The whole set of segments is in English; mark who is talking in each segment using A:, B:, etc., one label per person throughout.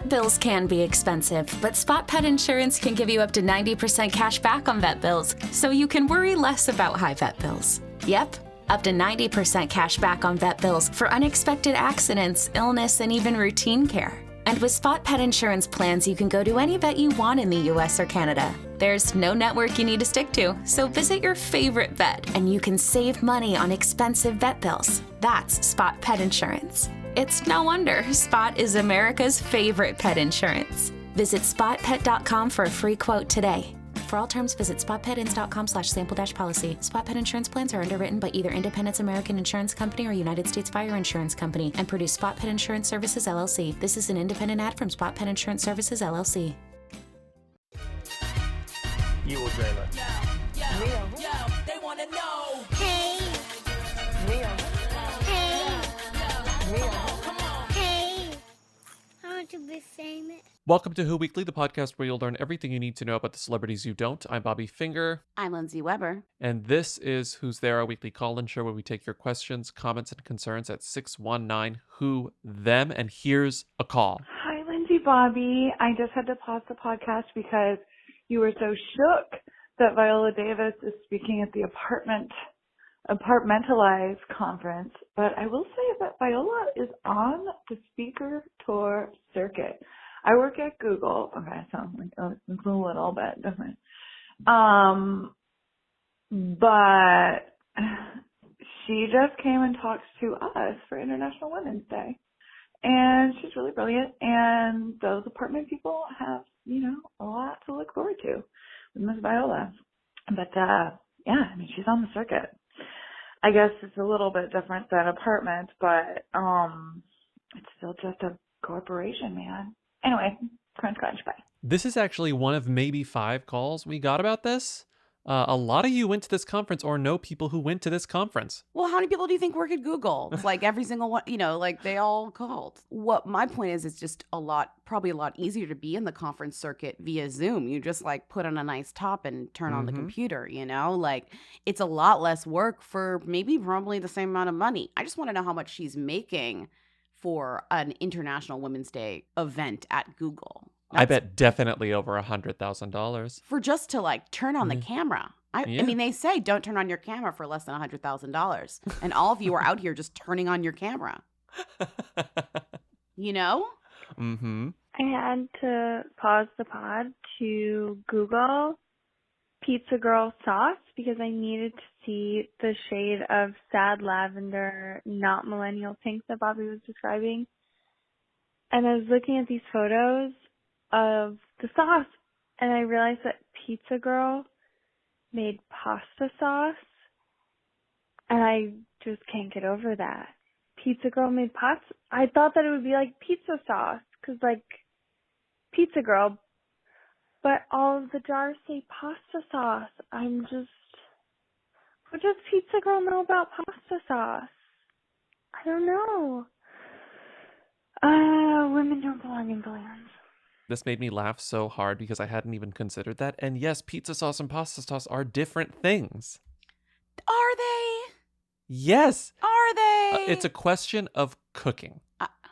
A: Vet bills can be expensive, but Spot Pet Insurance can give you up to 90% cash back on vet bills, so you can worry less about high vet bills. Yep, up to 90% cash back on vet bills for unexpected accidents, illness, and even routine care. And with Spot Pet Insurance plans, you can go to any vet you want in the US or Canada. There's no network you need to stick to, so visit your favorite vet and you can save money on expensive vet bills. That's Spot Pet Insurance. It's no wonder Spot is America's favorite pet insurance. Visit spotpet.com for a free quote today. For all terms, visit spotpetins.com/sample-policy. Spot Pet Insurance plans are underwritten by either Independence American Insurance Company or United States Fire Insurance Company and produce Spot Pet Insurance Services, LLC. This is an independent ad from Spot Pet Insurance Services, LLC.
B: You or Zola?
C: Yo, they wanna know.
D: Hey.
C: Hey.
D: Come on. Hey. I want to be famous.
B: Welcome to Who Weekly, the podcast where you'll learn everything you need to know about the celebrities you don't. I'm Bobby Finger.
E: I'm Lindsay Weber.
B: And this is Who's There, our weekly call-in show where we take your questions, comments, and concerns at 619-WHO-THEM. And here's a call.
F: Hi, Lindsay, Bobby. I just had to pause the podcast because you were so shook that Viola Davis is speaking at the Apartmentalize conference. But I will say that Viola is on the speaker tour circuit. I work at Google. Okay, so it's a little bit different. But she just came and talked to us for International Women's Day. And she's really brilliant. And those apartment people have, a lot to look forward to with Miss Viola. But, she's on the circuit. I guess it's a little bit different than apartment, but it's still just a corporation, man. Anyway, crunch, bye.
B: This is actually one of maybe 5 calls we got about this. A lot of you went to this conference or know people who went to this conference.
E: Well, how many people do you think work at Google? It's like every single one, they all called. What my point is, it's just probably a lot easier to be in the conference circuit via Zoom. You just put on a nice top and turn on the computer, it's a lot less work for probably the same amount of money. I just want to know how much she's making for an International Women's Day event at Google.
B: I bet definitely over $100,000
E: for just to take on the camera. I mean, they say don't turn on your camera for less than $100,000, and all of you are out here just turning on your camera.
B: Mm-hmm.
G: I had to pause the pod to Google Pizza Girl sauce because I needed to see the shade of sad lavender, not millennial pink that Bobby was describing. And I was looking at these photos of the sauce, and I realized that Pizza Girl made pasta sauce, and I just can't get over that. Pizza Girl made pasta. I thought that it would be like pizza sauce, because Pizza Girl, but all of the jars say pasta sauce. What does Pizza Girl know about pasta sauce? I don't know. Women don't belong in balloons.
B: This made me laugh so hard because I hadn't even considered that. And yes, pizza sauce and pasta sauce are different things.
E: Are they?
B: Yes.
E: Are they?
B: It's a question of cooking.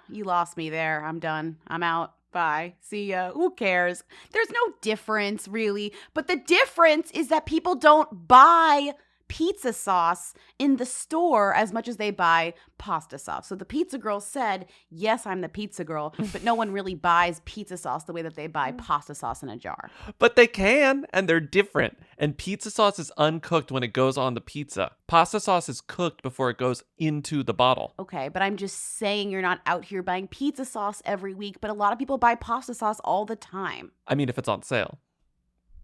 E: You lost me there. I'm done. I'm out. Bye. See ya. Who cares? There's no difference, really. But the difference is that people don't buy pizza sauce in the store as much as they buy pasta sauce. So the pizza girl said, yes, I'm the pizza girl, but no one really buys pizza sauce the way that they buy pasta sauce in a jar.
B: But they can, and they're different. And pizza sauce is uncooked when it goes on the pizza. Pasta sauce is cooked before it goes into the bottle.
E: Okay, but I'm just saying you're not out here buying pizza sauce every week, but a lot of people buy pasta sauce all the time.
B: I mean, if it's on sale.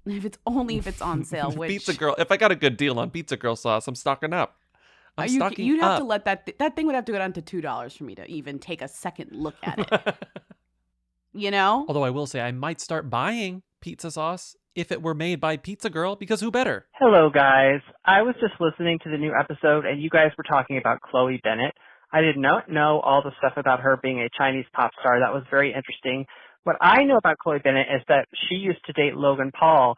E: If it's on sale, which
B: Pizza Girl, if I got a good deal on Pizza Girl sauce, I'm stocking up.
E: You'd have to let that thing would have to go down to $2 for me to even take a second look at it.
B: Although I will say I might start buying pizza sauce if it were made by Pizza Girl, because who better?
H: Hello, guys. I was just listening to the new episode, and you guys were talking about Chloe Bennett. I did not know all the stuff about her being a Chinese pop star. That was very interesting. What I know about Chloe Bennett is that she used to date Logan Paul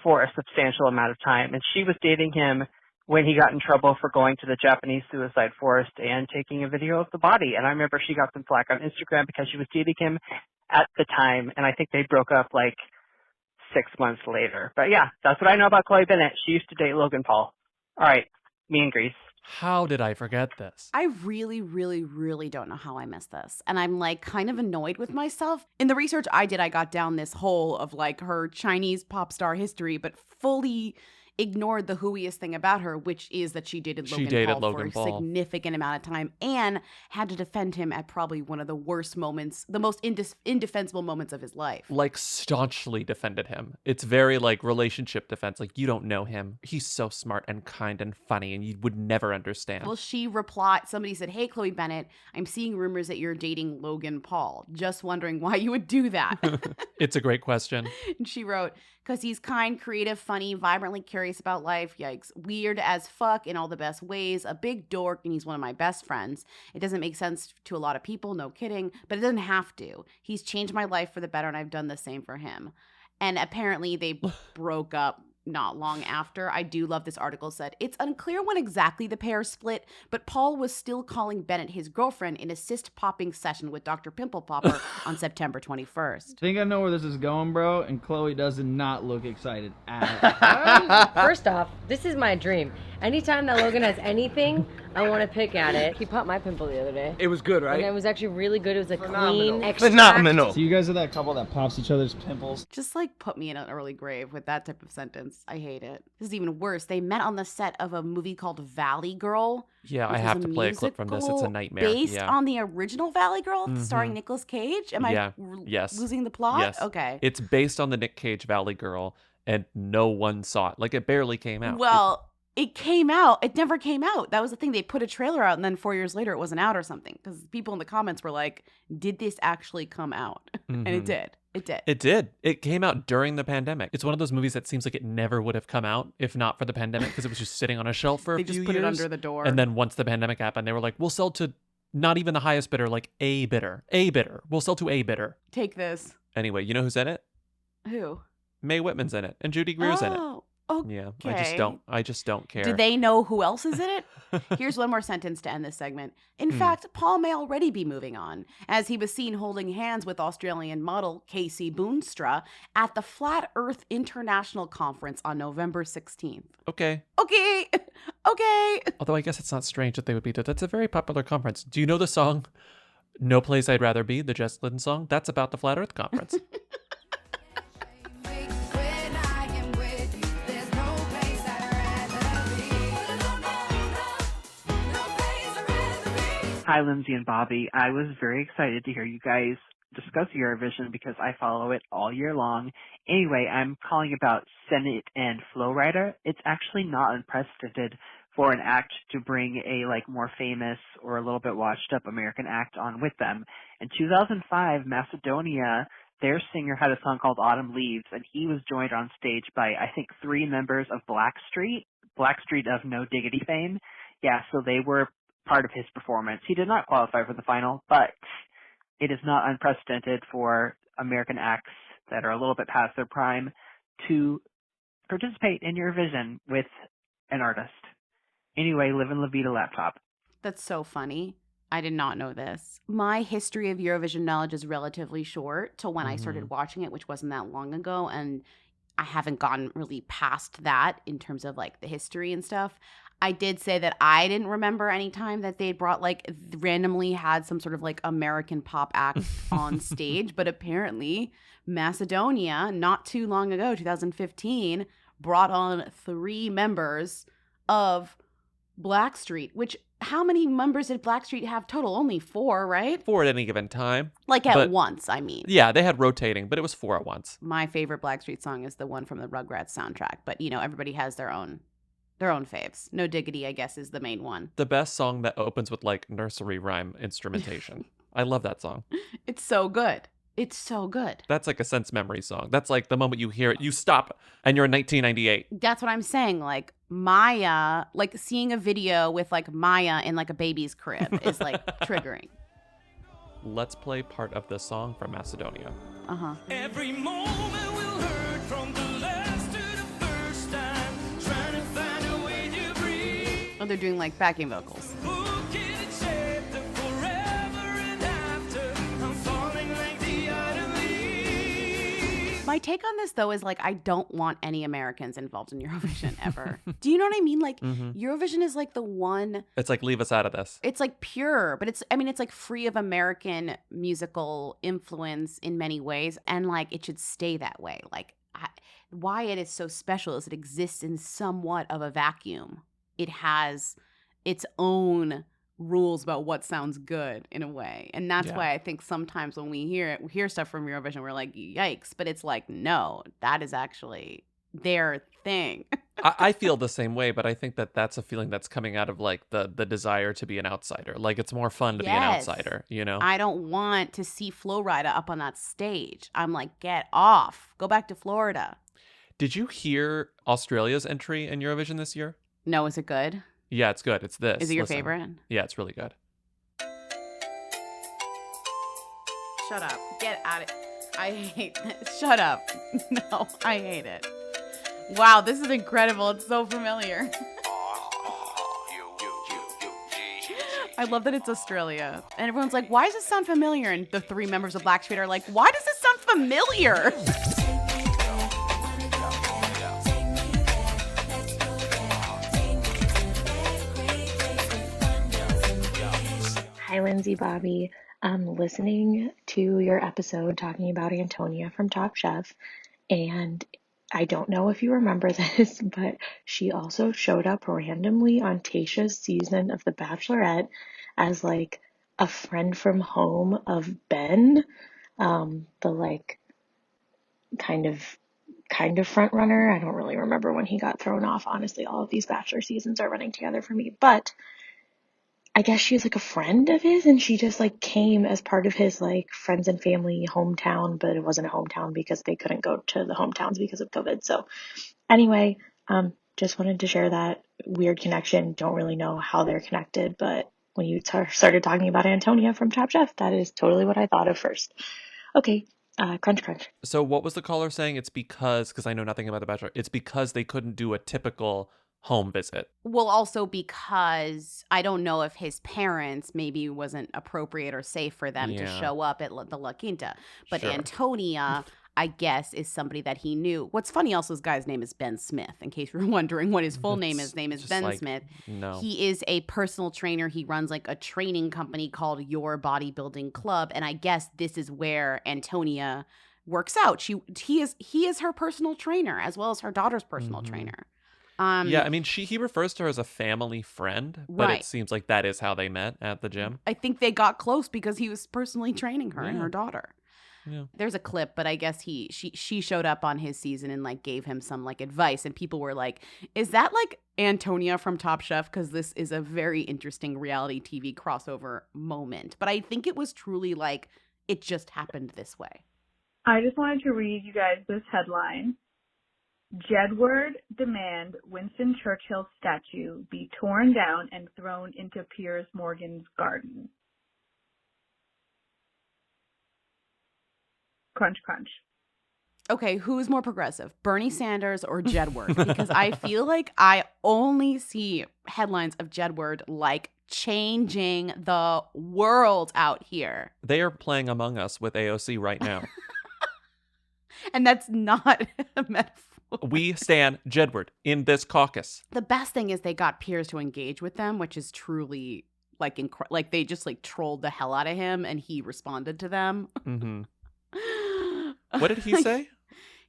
H: for a substantial amount of time, and she was dating him when he got in trouble for going to the Japanese suicide forest and taking a video of the body. And I remember she got some flack on Instagram because she was dating him at the time, and I think they broke up like 6 months later. But yeah, that's what I know about Chloe Bennett. She used to date Logan Paul. All right, me and Grease.
B: How did I forget this?
E: I really, really, really don't know how I missed this. And I'm like kind of annoyed with myself. In the research I did, I got down this hole of like her Chinese pop star history, but fully ignored the hooeyest thing about her, which is that she dated Logan Paul for a significant amount of time and had to defend him at probably one of the worst moments, the most indefensible moments of his life.
B: Like staunchly defended him. It's very like relationship defense. Like, you don't know him. He's so smart and kind and funny and you would never understand.
E: Well, she replied, somebody said, "Hey, Chloe Bennett, I'm seeing rumors that you're dating Logan Paul. Just wondering why you would do that."
B: It's a great question.
E: And she wrote, "Because he's kind, creative, funny, vibrantly curious about life. Yikes. Weird as fuck in all the best ways. A big dork, and he's one of my best friends. It doesn't make sense to a lot of people, no kidding, but it doesn't have to. He's changed my life for the better, and I've done the same for him." And apparently they broke up not long after. I do love this article said, "It's unclear when exactly the pair split, but Paul was still calling Bennett his girlfriend in a cyst popping session with Dr. Pimple Popper on September 21st.
I: I think I know where this is going, bro, and Chloe does not look excited at all.
J: First off, this is my dream. Anytime that Logan has anything, I want to pick at it. He popped my pimple the other day.
I: It was good, right?
J: And it was actually really good. It was a
I: Phenomenal.
J: clean extract.
I: Phenomenal. So you guys are that couple that pops each other's pimples?
E: Just like put me in an early grave with that type of sentence. I hate it. This is even worse. They met on the set of a movie called Valley Girl.
B: Yeah, I have to play a clip from this. It's a nightmare.
E: Based on the original Valley Girl starring Nicolas Cage? Am I losing the plot?
B: Yes.
E: Okay.
B: It's based on the Nick Cage Valley Girl, and no one saw it. Like, it barely came out.
E: Well, it came out. It never came out. That was the thing. They put a trailer out, and then 4 years later, it wasn't out or something. Because people in the comments were like, did this actually come out? And it did. It did.
B: It did. It came out during the pandemic. It's one of those movies that seems like it never would have come out if not for the pandemic, because it was just sitting on a shelf for a few years.
E: They just put it under the door.
B: And then once the pandemic happened, they were like, we'll sell to not even the highest bidder, like a bidder. A bidder. We'll sell to a bidder.
E: Take this.
B: Anyway, you know who's in it?
E: Who?
B: Mae Whitman's in it. And Judy Greer's in it.
E: Okay.
B: Yeah, I just don't care.
E: Do they know who else is in it? Here's one more sentence to end this segment. In fact, Paul may already be moving on, as he was seen holding hands with Australian model Casey Boonstra at the Flat Earth International Conference on November 16th.
B: Okay. Although I guess it's not strange that they would be there. That's a very popular conference. Do you know the song "No Place I'd Rather Be," the Jess Glidden song? That's about the Flat Earth Conference.
H: Hi, Lindsay and Bobby. I was very excited to hear you guys discuss Eurovision because I follow it all year long. Anyway, I'm calling about Senate and Flowrider. It's actually not unprecedented for an act to bring a more famous or a little bit washed up American act on with them. In 2005, Macedonia, their singer had a song called Autumn Leaves, and he was joined on stage by, I think, 3 members of Blackstreet of No Diggity fame. Yeah, so they were part of his performance. He did not qualify for the final, but it is not unprecedented for American acts that are a little bit past their prime to participate in Eurovision with an artist. Anyway, live in La Vida laptop.
E: That's so funny. I did not know this. My history of Eurovision knowledge is relatively short to when I started watching it, which wasn't that long ago, and I haven't gotten really past that in terms of the history and stuff. I did say that I didn't remember any time that they brought randomly had some sort of American pop act on stage, but apparently Macedonia not too long ago, 2015, brought on 3 members of Blackstreet, which how many members did Blackstreet have total? Only 4, right?
B: 4 at any given time.
E: At once, I mean.
B: Yeah, they had rotating, but it was 4 at once.
E: My favorite Blackstreet song is the one from the Rugrats soundtrack, but everybody has their own faves. No Diggity, I guess, is the main one.
B: The best song that opens with nursery rhyme instrumentation. I love that song.
E: It's so good. It's so good.
B: That's a sense memory song. That's the moment you hear it, you stop and you're in 1998.
E: That's what I'm saying. Maya, seeing a video with Maya in a baby's crib is triggering.
B: Let's play part of the song from Macedonia.
E: Uh-huh.
C: Every moment will hurt from the last to the first time. Trying to find a way to breathe.
E: Oh, they're doing like backing vocals. My take on this, though, is like I don't want any Americans involved in Eurovision ever. Do you know what I mean? Like Eurovision is like the one.
B: It's like, leave us out of this.
E: It's like pure, but it's like free of American musical influence in many ways. And like it should stay that way. Like why it is so special is it exists in somewhat of a vacuum. It has its own rules about what sounds good in a way. And that's why I think sometimes when we hear stuff from Eurovision, we're like, yikes. But it's like, no, that is actually their thing.
B: I feel the same way, but I think that that's a feeling that's coming out of like the desire to be an outsider. Like it's more fun to be an outsider, you know?
E: I don't want to see Flo Rida up on that stage. I'm like, get off. Go back to Florida.
B: Did you hear Australia's entry in Eurovision this year?
E: No, is it good?
B: Yeah, it's good. It's this.
E: Is it your
B: Listen.
E: favorite?
B: Yeah, it's really good.
E: Shut up. Get out of it. I hate this. Shut up. No, I hate it. Wow, this is incredible. It's so familiar. I love that it's Australia. And everyone's like, why does this sound familiar? And the three members of Blackstreet are like, why does this sound familiar?
K: Hi, Lindsay, Bobby. Listening to your episode talking about Antonia from Top Chef, and I don't know if you remember this, but she also showed up randomly on Tayshia's season of The Bachelorette as like a friend from home of Ben, the like kind of front runner. I don't really remember when he got thrown off. Honestly, all of these Bachelor seasons are running together for me, but I guess she's like a friend of his, and she just like came as part of his like friends and family hometown, but it wasn't a hometown because they couldn't go to the hometowns because of COVID. So anyway, just wanted to share that weird connection. Don't really know how they're connected, but when you started talking about Antonia from Top Chef, that is totally what I thought of first. Okay. Crunch, crunch.
B: So what was the caller saying? It's because I know nothing about The Bachelor. It's because they couldn't do a typical home visit.
E: Well, also because I don't know if his parents maybe wasn't appropriate or safe for them to show up at the La Quinta. But
B: Sure.
E: Antonia, I guess, is somebody that he knew. What's funny also, his guy's name is Ben Smith, in case you're wondering what his full name is. His name is Ben Smith.
B: No.
E: He is a personal trainer. He runs like a training company called Your Bodybuilding Club. And I guess this is where Antonia works out. He is her personal trainer as well as her daughter's personal trainer.
B: Yeah, I mean, he refers to her as a family friend, but
E: Right.
B: it seems like that is how they met at the gym.
E: I think they got close because he was personally training her and her daughter.
B: Yeah.
E: There's a clip, but I guess she showed up on his season and like gave him some like advice, and people were like, "Is that like Antonia from Top Chef?" Because this is a very interesting reality TV crossover moment. But I think it was truly like it just happened this way.
F: I just wanted to read you guys this headline. Jedward demand Winston Churchill statue be torn down and thrown into Piers Morgan's garden. Crunch, crunch.
E: Okay, who's more progressive, Bernie Sanders or Jedward? Because I feel like I only see headlines of Jedward like changing the world out here.
B: They are playing Among Us with AOC right now.
E: And that's not a metaphor.
B: We stand Jedward in this caucus.
E: The best thing is they got Piers to engage with them, which is truly like like they just like trolled the hell out of him, and he responded to them.
B: Mm-hmm. What did he say?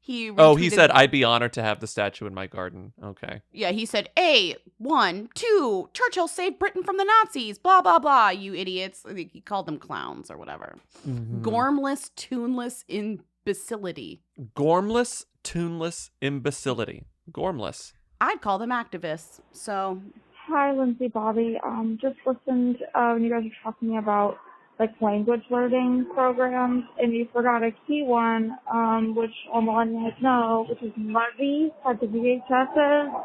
E: He
B: said, "I'd be honored to have the statue in my garden." Okay.
E: Yeah, he said, A, 1, 2, Churchill saved Britain from the Nazis, blah, blah, blah, you idiots. He called them clowns or whatever.
B: Mm-hmm.
E: Gormless, tuneless imbecility.
B: Gormless, tuneless imbecility. Gormless.
E: I'd call them activists, so...
L: Hi, Lindsay, Bobby. Just listened when you guys were talking about like language learning programs, and you forgot a key one, which millennials know, which is Muzzy at the VHSs.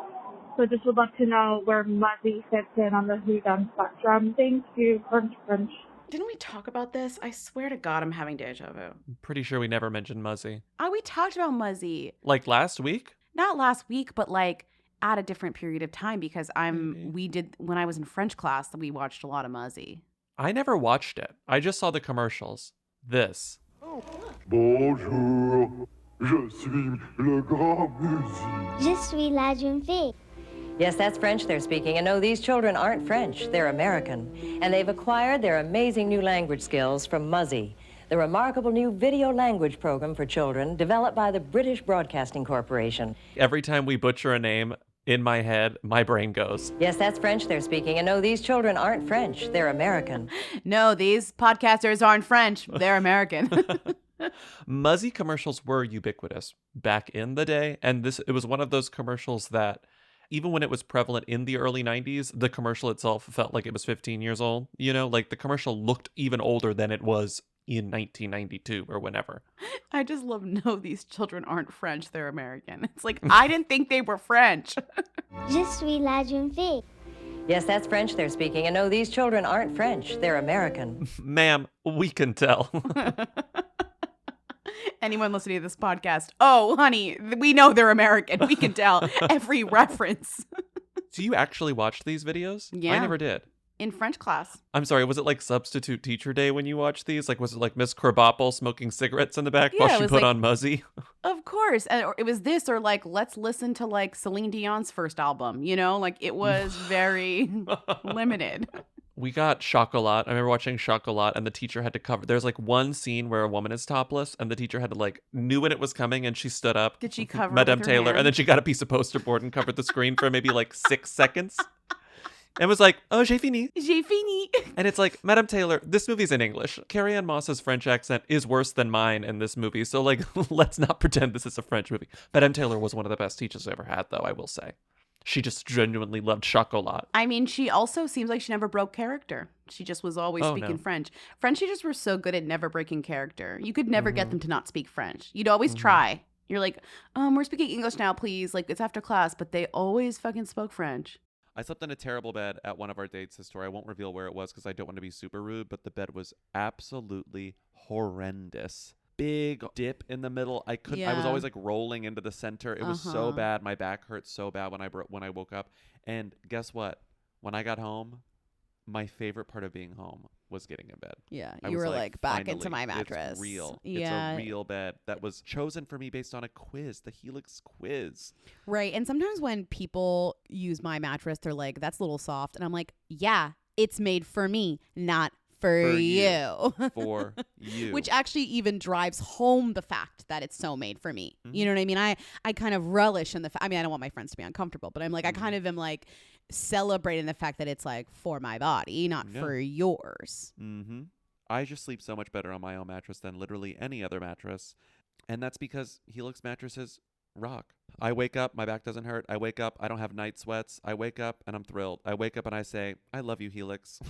L: So just would love to know where Muzzy fits in on the Who Done spectrum. Thank you. Crunch, crunch.
E: Didn't we talk about this? I swear to God, I'm having deja vu.
B: I'm pretty sure we never mentioned Muzzy.
E: We talked about Muzzy.
B: Like last week?
E: Not last week, but like at a different period of time because when I was in French class, we watched a lot of Muzzy.
B: I never watched it. I just saw the commercials. This.
D: Bonjour, je suis le grand musicien. Je suis la jeune fille.
M: Yes, that's French they're speaking. And no, these children aren't French. They're American. And they've acquired their amazing new language skills from Muzzy, the remarkable new video language program for children developed by the British Broadcasting Corporation.
B: Every time we butcher a name, in my head, my brain goes.
M: Yes, that's French they're speaking. And no, these children aren't French. They're American.
E: No, these podcasters aren't French. They're American.
B: Muzzy commercials were ubiquitous back in the day. And it was one of those commercials that even when it was prevalent in the early 90s, the commercial itself felt like it was 15 years old. You know, like the commercial looked even older than it was in 1992 or whenever.
E: I just love, no, these children aren't French, they're American. It's like, I didn't think they were French.
D: Je suis la jeune fille.
M: Yes, that's French they're speaking. And no, these children aren't French. They're American.
B: Ma'am, we can tell.
E: Anyone listening to this podcast, oh, honey, we know they're American. We can tell every reference.
B: So you actually watched these videos?
E: Yeah.
B: I never did.
E: In French class.
B: I'm sorry, was it like substitute teacher day when you watched these? Like, was it like Miss Krabappel smoking cigarettes in the back while she put on Muzzy?
E: Of course. Or it was this, or like, let's listen to like Celine Dion's first album, you know? Like, it was very limited.
B: We got Chocolat. I remember watching Chocolat, and the teacher had to cover. There's like one scene where a woman is topless, and the teacher had to like knew when it was coming, and she stood up.
E: Did she cover
B: Madame
E: with her
B: Taylor,
E: hand?
B: and then she got a piece of poster board and covered the screen for maybe like 6 seconds. And was like, oh, j'ai fini.
E: J'ai fini.
B: And it's like, Madame Taylor, this movie's in English. Carrie-Anne Moss's French accent is worse than mine in this movie. So, like, let's not pretend this is a French movie. Madame Taylor was one of the best teachers I ever had, though, I will say. She just genuinely loved Chocolat.
E: I mean, she also seems like she never broke character. She just was always speaking French. French teachers were so good at never breaking character. You could never get them to not speak French. You'd always try. You're like, we're speaking English now, please. Like, it's after class. But they always fucking spoke French.
B: I slept in a terrible bed at one of our dates this story. I won't reveal where it was because I don't want to be super rude, but the bed was absolutely horrendous. Big dip in the middle. I couldn't. I was always like rolling into the center. It was so bad. My back hurt so bad when I woke up. And guess what? When I got home, my favorite part of being home was getting in bed.
E: Yeah,
B: I
E: you
B: was
E: were like back
B: finally,
E: into my mattress.
B: It's real.
E: Yeah.
B: It's a real bed that was chosen for me based on a quiz, the Helix quiz.
E: Right. And sometimes when people use my mattress, they're like, that's a little soft. And I'm like, yeah, it's made for me, not for you.
B: For you.
E: Which actually even drives home the fact that it's so made for me. You know what I mean? I kind of relish in the fact. I mean, I don't want my friends to be uncomfortable, but I'm like, I kind of am like celebrating the fact that it's like for my body, not for yours.
B: Mm-hmm. I just sleep so much better on my own mattress than literally any other mattress. And that's because Helix mattresses rock. I wake up, my back doesn't hurt. I wake up, I don't have night sweats. I wake up and I'm thrilled. I wake up and I say, I love you, Helix.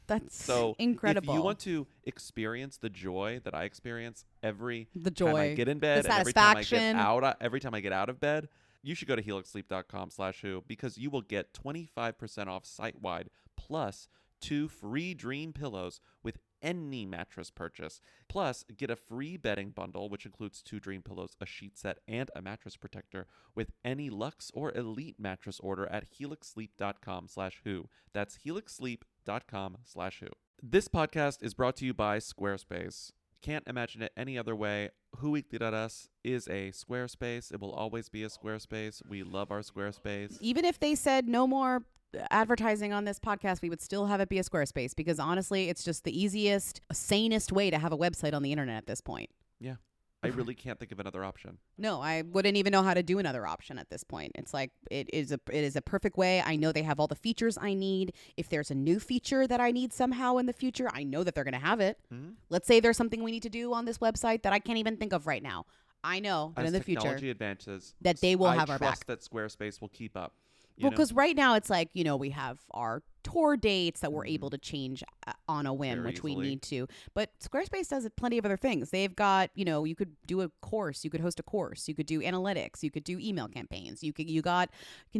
E: That's
B: so
E: incredible.
B: If you want to experience the joy that I experience every
E: time
B: I get in bed,
E: the
B: and
E: satisfaction,
B: every time I get out of bed, you should go to helixsleep.com/who because you will get 25% off site-wide plus 2 free dream pillows with any mattress purchase. Plus, get a free bedding bundle, which includes 2 dream pillows, a sheet set, and a mattress protector with any Luxe or Elite mattress order at helixsleep.com/who. That's helixsleep.com/who. This podcast is brought to you by Squarespace. Can't imagine it any other way. Whoweekly.us is a Squarespace. It will always be a Squarespace. We love our Squarespace.
E: Even if they said no more advertising on this podcast, we would still have it be a Squarespace because honestly, it's just the easiest, sanest way to have a website on the internet at this point.
B: Yeah. I really can't think of another option.
E: No, I wouldn't even know how to do another option at this point. It's like it is a perfect way. I know they have all the features I need. If there's a new feature that I need somehow in the future, I know that they're going to have it. Mm-hmm. Let's say there's something we need to do on this website that I can't even think of right now. I know that in the future
B: technology advances,
E: that they will have our back.
B: I trust that Squarespace will keep up.
E: Well, because right now it's like, we have our tour dates that we're able to change on a whim,
B: very
E: which
B: easily.
E: we need to. But Squarespace does plenty of other things. They've got, you could do a course, you could host a course, you could do analytics, you could do email campaigns, you can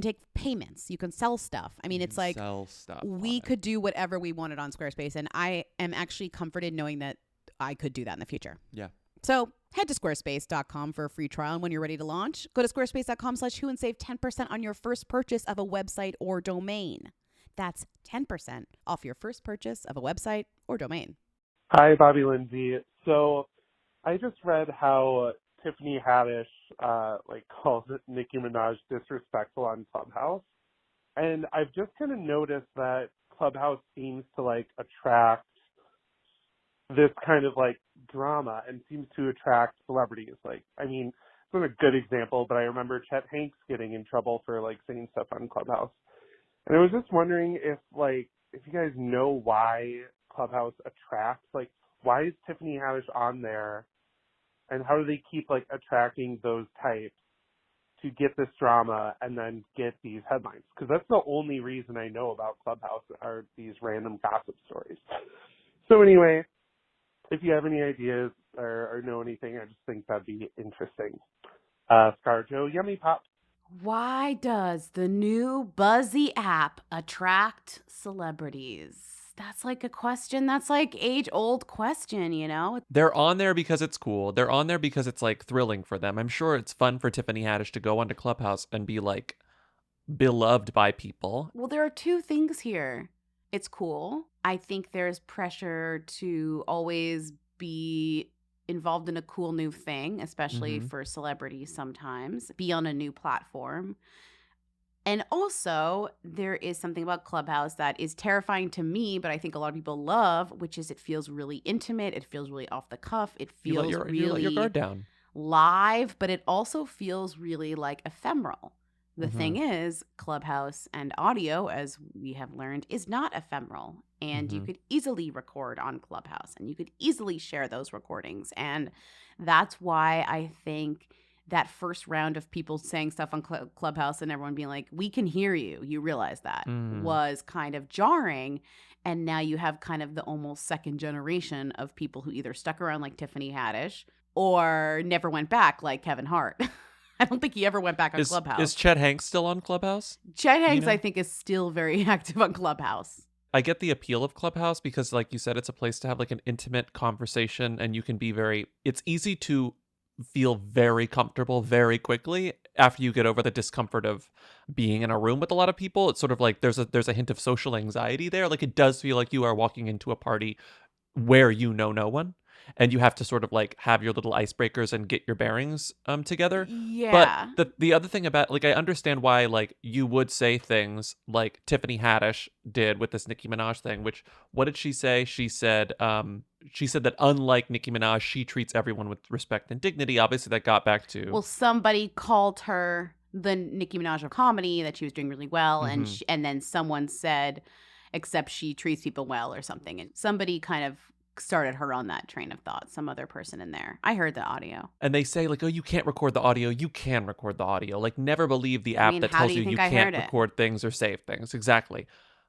E: take payments, you can sell stuff. I mean, it's like
B: sell stuff
E: we could do whatever we wanted on Squarespace, and I am actually comforted knowing that I could do that in the future.
B: Yeah.
E: So
N: Head to squarespace.com for a free trial, and when you're ready to launch, go to squarespace.com/who and save 10% on your first purchase of a website or domain. That's 10% off your first purchase of a website or domain.
O: Hi, Bobby Lindsay. So I just read how Tiffany Haddish calls Nicki Minaj disrespectful on Clubhouse, and I've just kind of noticed that Clubhouse seems to attract this kind of drama and seems to attract celebrities. It's not a good example, but I remember Chet Hanks getting in trouble for saying stuff on Clubhouse. And I was just wondering if you guys know why Clubhouse attracts, why is Tiffany Haddish on there, and how do they keep attracting those types to get this drama and then get these headlines? Because that's the only reason I know about Clubhouse are these random gossip stories. So anyway, if you have any ideas or know anything, I just think that'd be interesting. ScarJo, Yummy Pop.
E: Why does the new Buzzy app attract celebrities? That's a question. That's age-old question, you know?
B: They're on there because it's cool. They're on there because it's thrilling for them. I'm sure it's fun for Tiffany Haddish to go onto Clubhouse and be beloved by people.
E: Well, there are two things here. It's cool. I think there's pressure to always be involved in a cool new thing, especially for celebrities sometimes, be on a new platform. And also, there is something about Clubhouse that is terrifying to me, but I think a lot of people love, which is it feels really intimate. It feels really off the cuff. It feels
B: you let your guard down.
E: Live, but it also feels really ephemeral. The thing is, Clubhouse and audio, as we have learned, is not ephemeral. And you could easily record on Clubhouse and you could easily share those recordings. And that's why I think that first round of people saying stuff on Clubhouse and everyone being like, we can hear you, you realize that, was kind of jarring. And now you have kind of the almost second generation of people who either stuck around like Tiffany Haddish or never went back like Kevin Hart. I don't think he ever went back on Clubhouse.
B: Is Chet Hanks still on Clubhouse?
E: Chet Hanks, I think, is still very active on Clubhouse.
B: I get the appeal of Clubhouse because, like you said, it's a place to have an intimate conversation, and you can be it's easy to feel very comfortable very quickly after you get over the discomfort of being in a room with a lot of people. It's sort of there's a hint of social anxiety there. It does feel like you are walking into a party where you know no one. And you have to sort of have your little icebreakers and get your bearings together.
E: Yeah.
B: But the other thing about I understand why you would say things like Tiffany Haddish did with this Nicki Minaj thing, which what did she say? She said that unlike Nicki Minaj, she treats everyone with respect and dignity. Obviously that got back to
E: somebody called her the Nicki Minaj of comedy, that she was doing really well, and then someone said except she treats people well or something, and somebody kind of started her on that train of thought, some other person in there. I heard the audio.
B: And they say oh, you can't record the audio. You can record the audio. Never believe the app that tells you can't record things or save things. Exactly.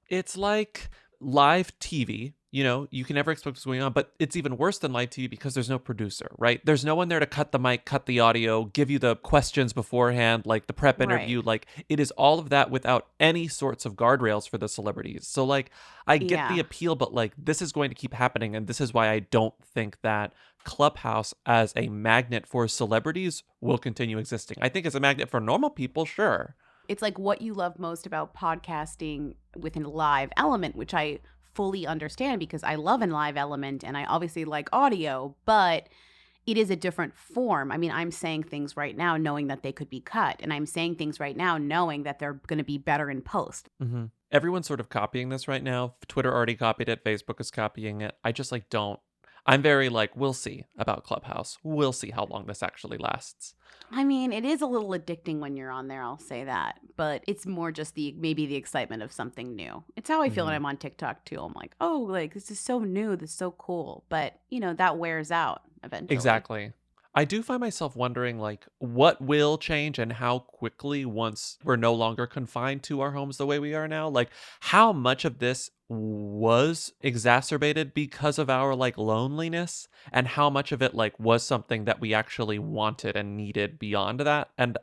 B: It's like live TV. You can never expect what's going on, but it's even worse than live TV because there's no producer, right? There's no one there to cut the mic, cut the audio, give you the questions beforehand, the prep interview. Right. It is all of that without any sorts of guardrails for the celebrities. So I get the appeal, but this is going to keep happening. And this is why I don't think that Clubhouse as a magnet for celebrities will continue existing. I think as a magnet for normal people, sure.
E: It's what you love most about podcasting within a live element, which I fully understand because I love a live element and I obviously like audio, but it is a different form. I mean, I'm saying things right now knowing that they could be cut, and I'm saying things right now knowing that they're going to be better in post.
B: Everyone's sort of copying this right now. Twitter already copied it. Facebook is copying it. I just don't. I'm very we'll see about Clubhouse. We'll see how long this actually lasts.
E: I mean, it is a little addicting when you're on there, I'll say that. But it's more just maybe the excitement of something new. It's how I feel when I'm on TikTok too. I'm this is so new, this is so cool. But, that wears out eventually.
B: Exactly. I do find myself wondering, what will change and how quickly once we're no longer confined to our homes the way we are now? How much of this was exacerbated because of our loneliness, and how much of it was something that we actually wanted and needed beyond that? And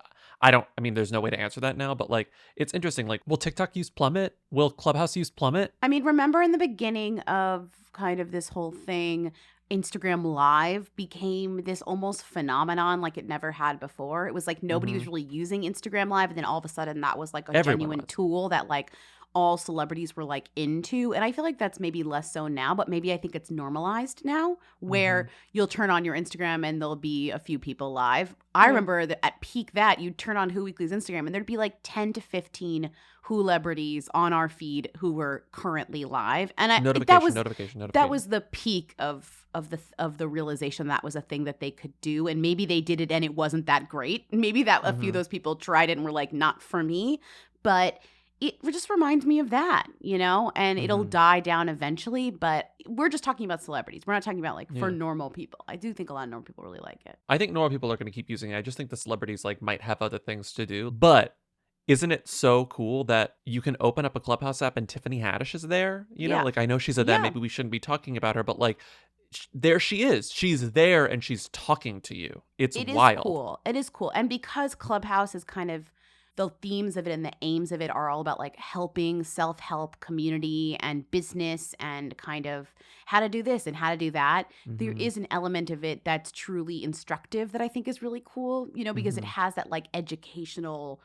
B: there's no way to answer that now, but it's interesting. Will TikTok use Plummet? Will Clubhouse use Plummet?
E: I mean, remember in the beginning of kind of this whole thing, Instagram Live became this almost phenomenon like it never had before. It was like nobody was really using Instagram Live, and then all of a sudden that was like a
B: Everyone
E: genuine
B: was.
E: tool that like all celebrities were like into. And I feel like that's maybe less so now, but maybe I think it's normalized now where you'll turn on your Instagram and there'll be a few people live. I remember that at peak that you'd turn on Who Weekly's Instagram and there'd be like 10 to 15 Who-lebrities on our feed who were currently live. And
B: Notification.
E: that was the peak of the realization that was a thing that they could do. And maybe they did it and it wasn't that great. Maybe that a few of those people tried it and were like, not for me. But it just reminds me of that, you know, and it'll die down eventually. But we're just talking about celebrities. We're not talking about like for normal people. I do think a lot of normal people really like it.
B: I think normal people are going to keep using it. I just think the celebrities like might have other things to do. But isn't it so cool that you can open up a Clubhouse app and Tiffany Haddish is there? You know, like I know she's at that. Maybe we shouldn't be talking about her, but like there she is. She's there and she's talking to you. It wild.
E: Is cool. It is cool. And because Clubhouse is kind of the themes of it and the aims of it are all about like helping self-help community and business and kind of how to do this and how to do that. There is an element of it that's truly instructive that I think is really cool, you know, because it has that like educational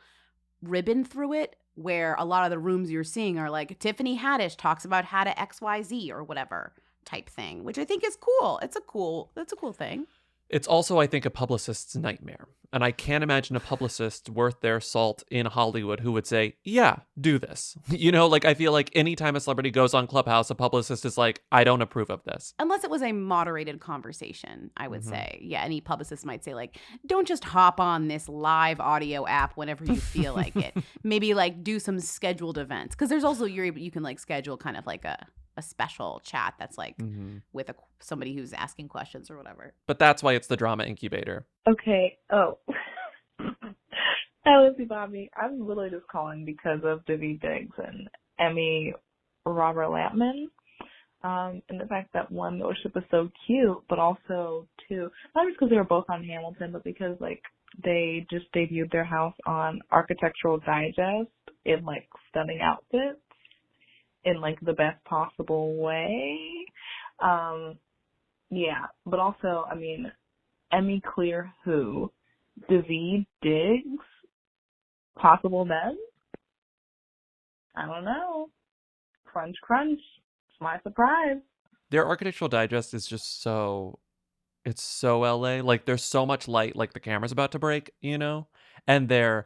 E: ribbon through it where a lot of the rooms you're seeing are like Tiffany Haddish talks about how to XYZ or whatever type thing, which I think is cool. That's a cool thing.
B: It's also, I think, a publicist's nightmare. And I can't imagine a publicist worth their salt in Hollywood who would say, yeah, do this. You know, like I feel like anytime a celebrity goes on Clubhouse, a publicist is like, I don't approve of this.
E: Unless it was a moderated conversation, I would say. Yeah, any publicist might say like, don't just hop on this live audio app whenever you feel like it. Maybe like do some scheduled events. Because there's also, you can like schedule kind of like a special chat that's like with somebody who's asking questions or whatever.
B: But that's why it's the drama incubator.
F: Okay. Oh. Hi, Lizzie Bobby. I'm literally just calling because of Daveed Diggs and Emmy Raver-Lampman. And the fact that one, the worship was so cute, but also two, not just because they were both on Hamilton, but because like they just debuted their house on Architectural Digest in like stunning outfits in like the best possible way. Yeah, but also, I mean, Emmy Clear who? Daveed Diggs? Possible men? I don't know. Crunch, crunch. It's my surprise.
B: Their Architectural Digest is just it's so LA. Like there's so much light, like the camera's about to break, you know? And they're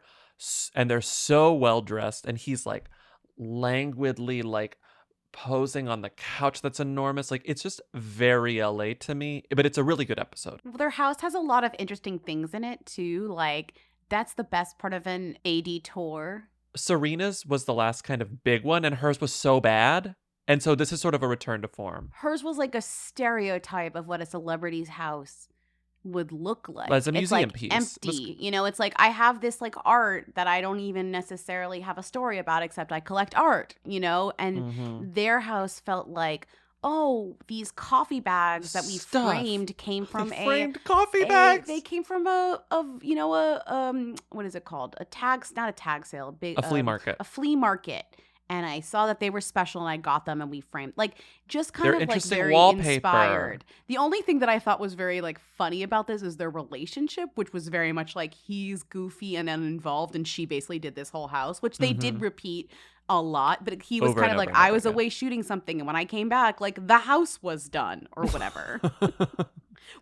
B: so well dressed, and he's like languidly like posing on the couch that's enormous. Like it's just very LA to me, but it's a really good episode.
E: Well, their house has a lot of interesting things in it too. Like that's the best part of an AD tour.
B: Serena's was the last kind of big one, and hers was so bad. And so this is sort of a return to form.
E: Hers was like a stereotype of what a celebrity's house would look like.
B: As a museum
E: it's like
B: piece.
E: Empty. You know, it's like I have this like art that I don't even necessarily have a story about except I collect art, you know? And their house felt like, oh, these coffee bags that we framed came from
B: coffee bags.
E: They came from what is it called? Not a tag sale,
B: a flea market.
E: A flea market. And I saw that they were special and I got them and we framed like just kind
B: They're
E: of like
B: interesting
E: very
B: wallpaper.
E: Inspired. The only thing that I thought was very like funny about this is their relationship, which was very much like he's goofy and uninvolved and she basically did this whole house, which they did repeat a lot, but he was
B: Over
E: kind
B: and
E: of like,
B: over and
E: I was
B: over
E: away shooting something and when I came back, like the house was done or whatever.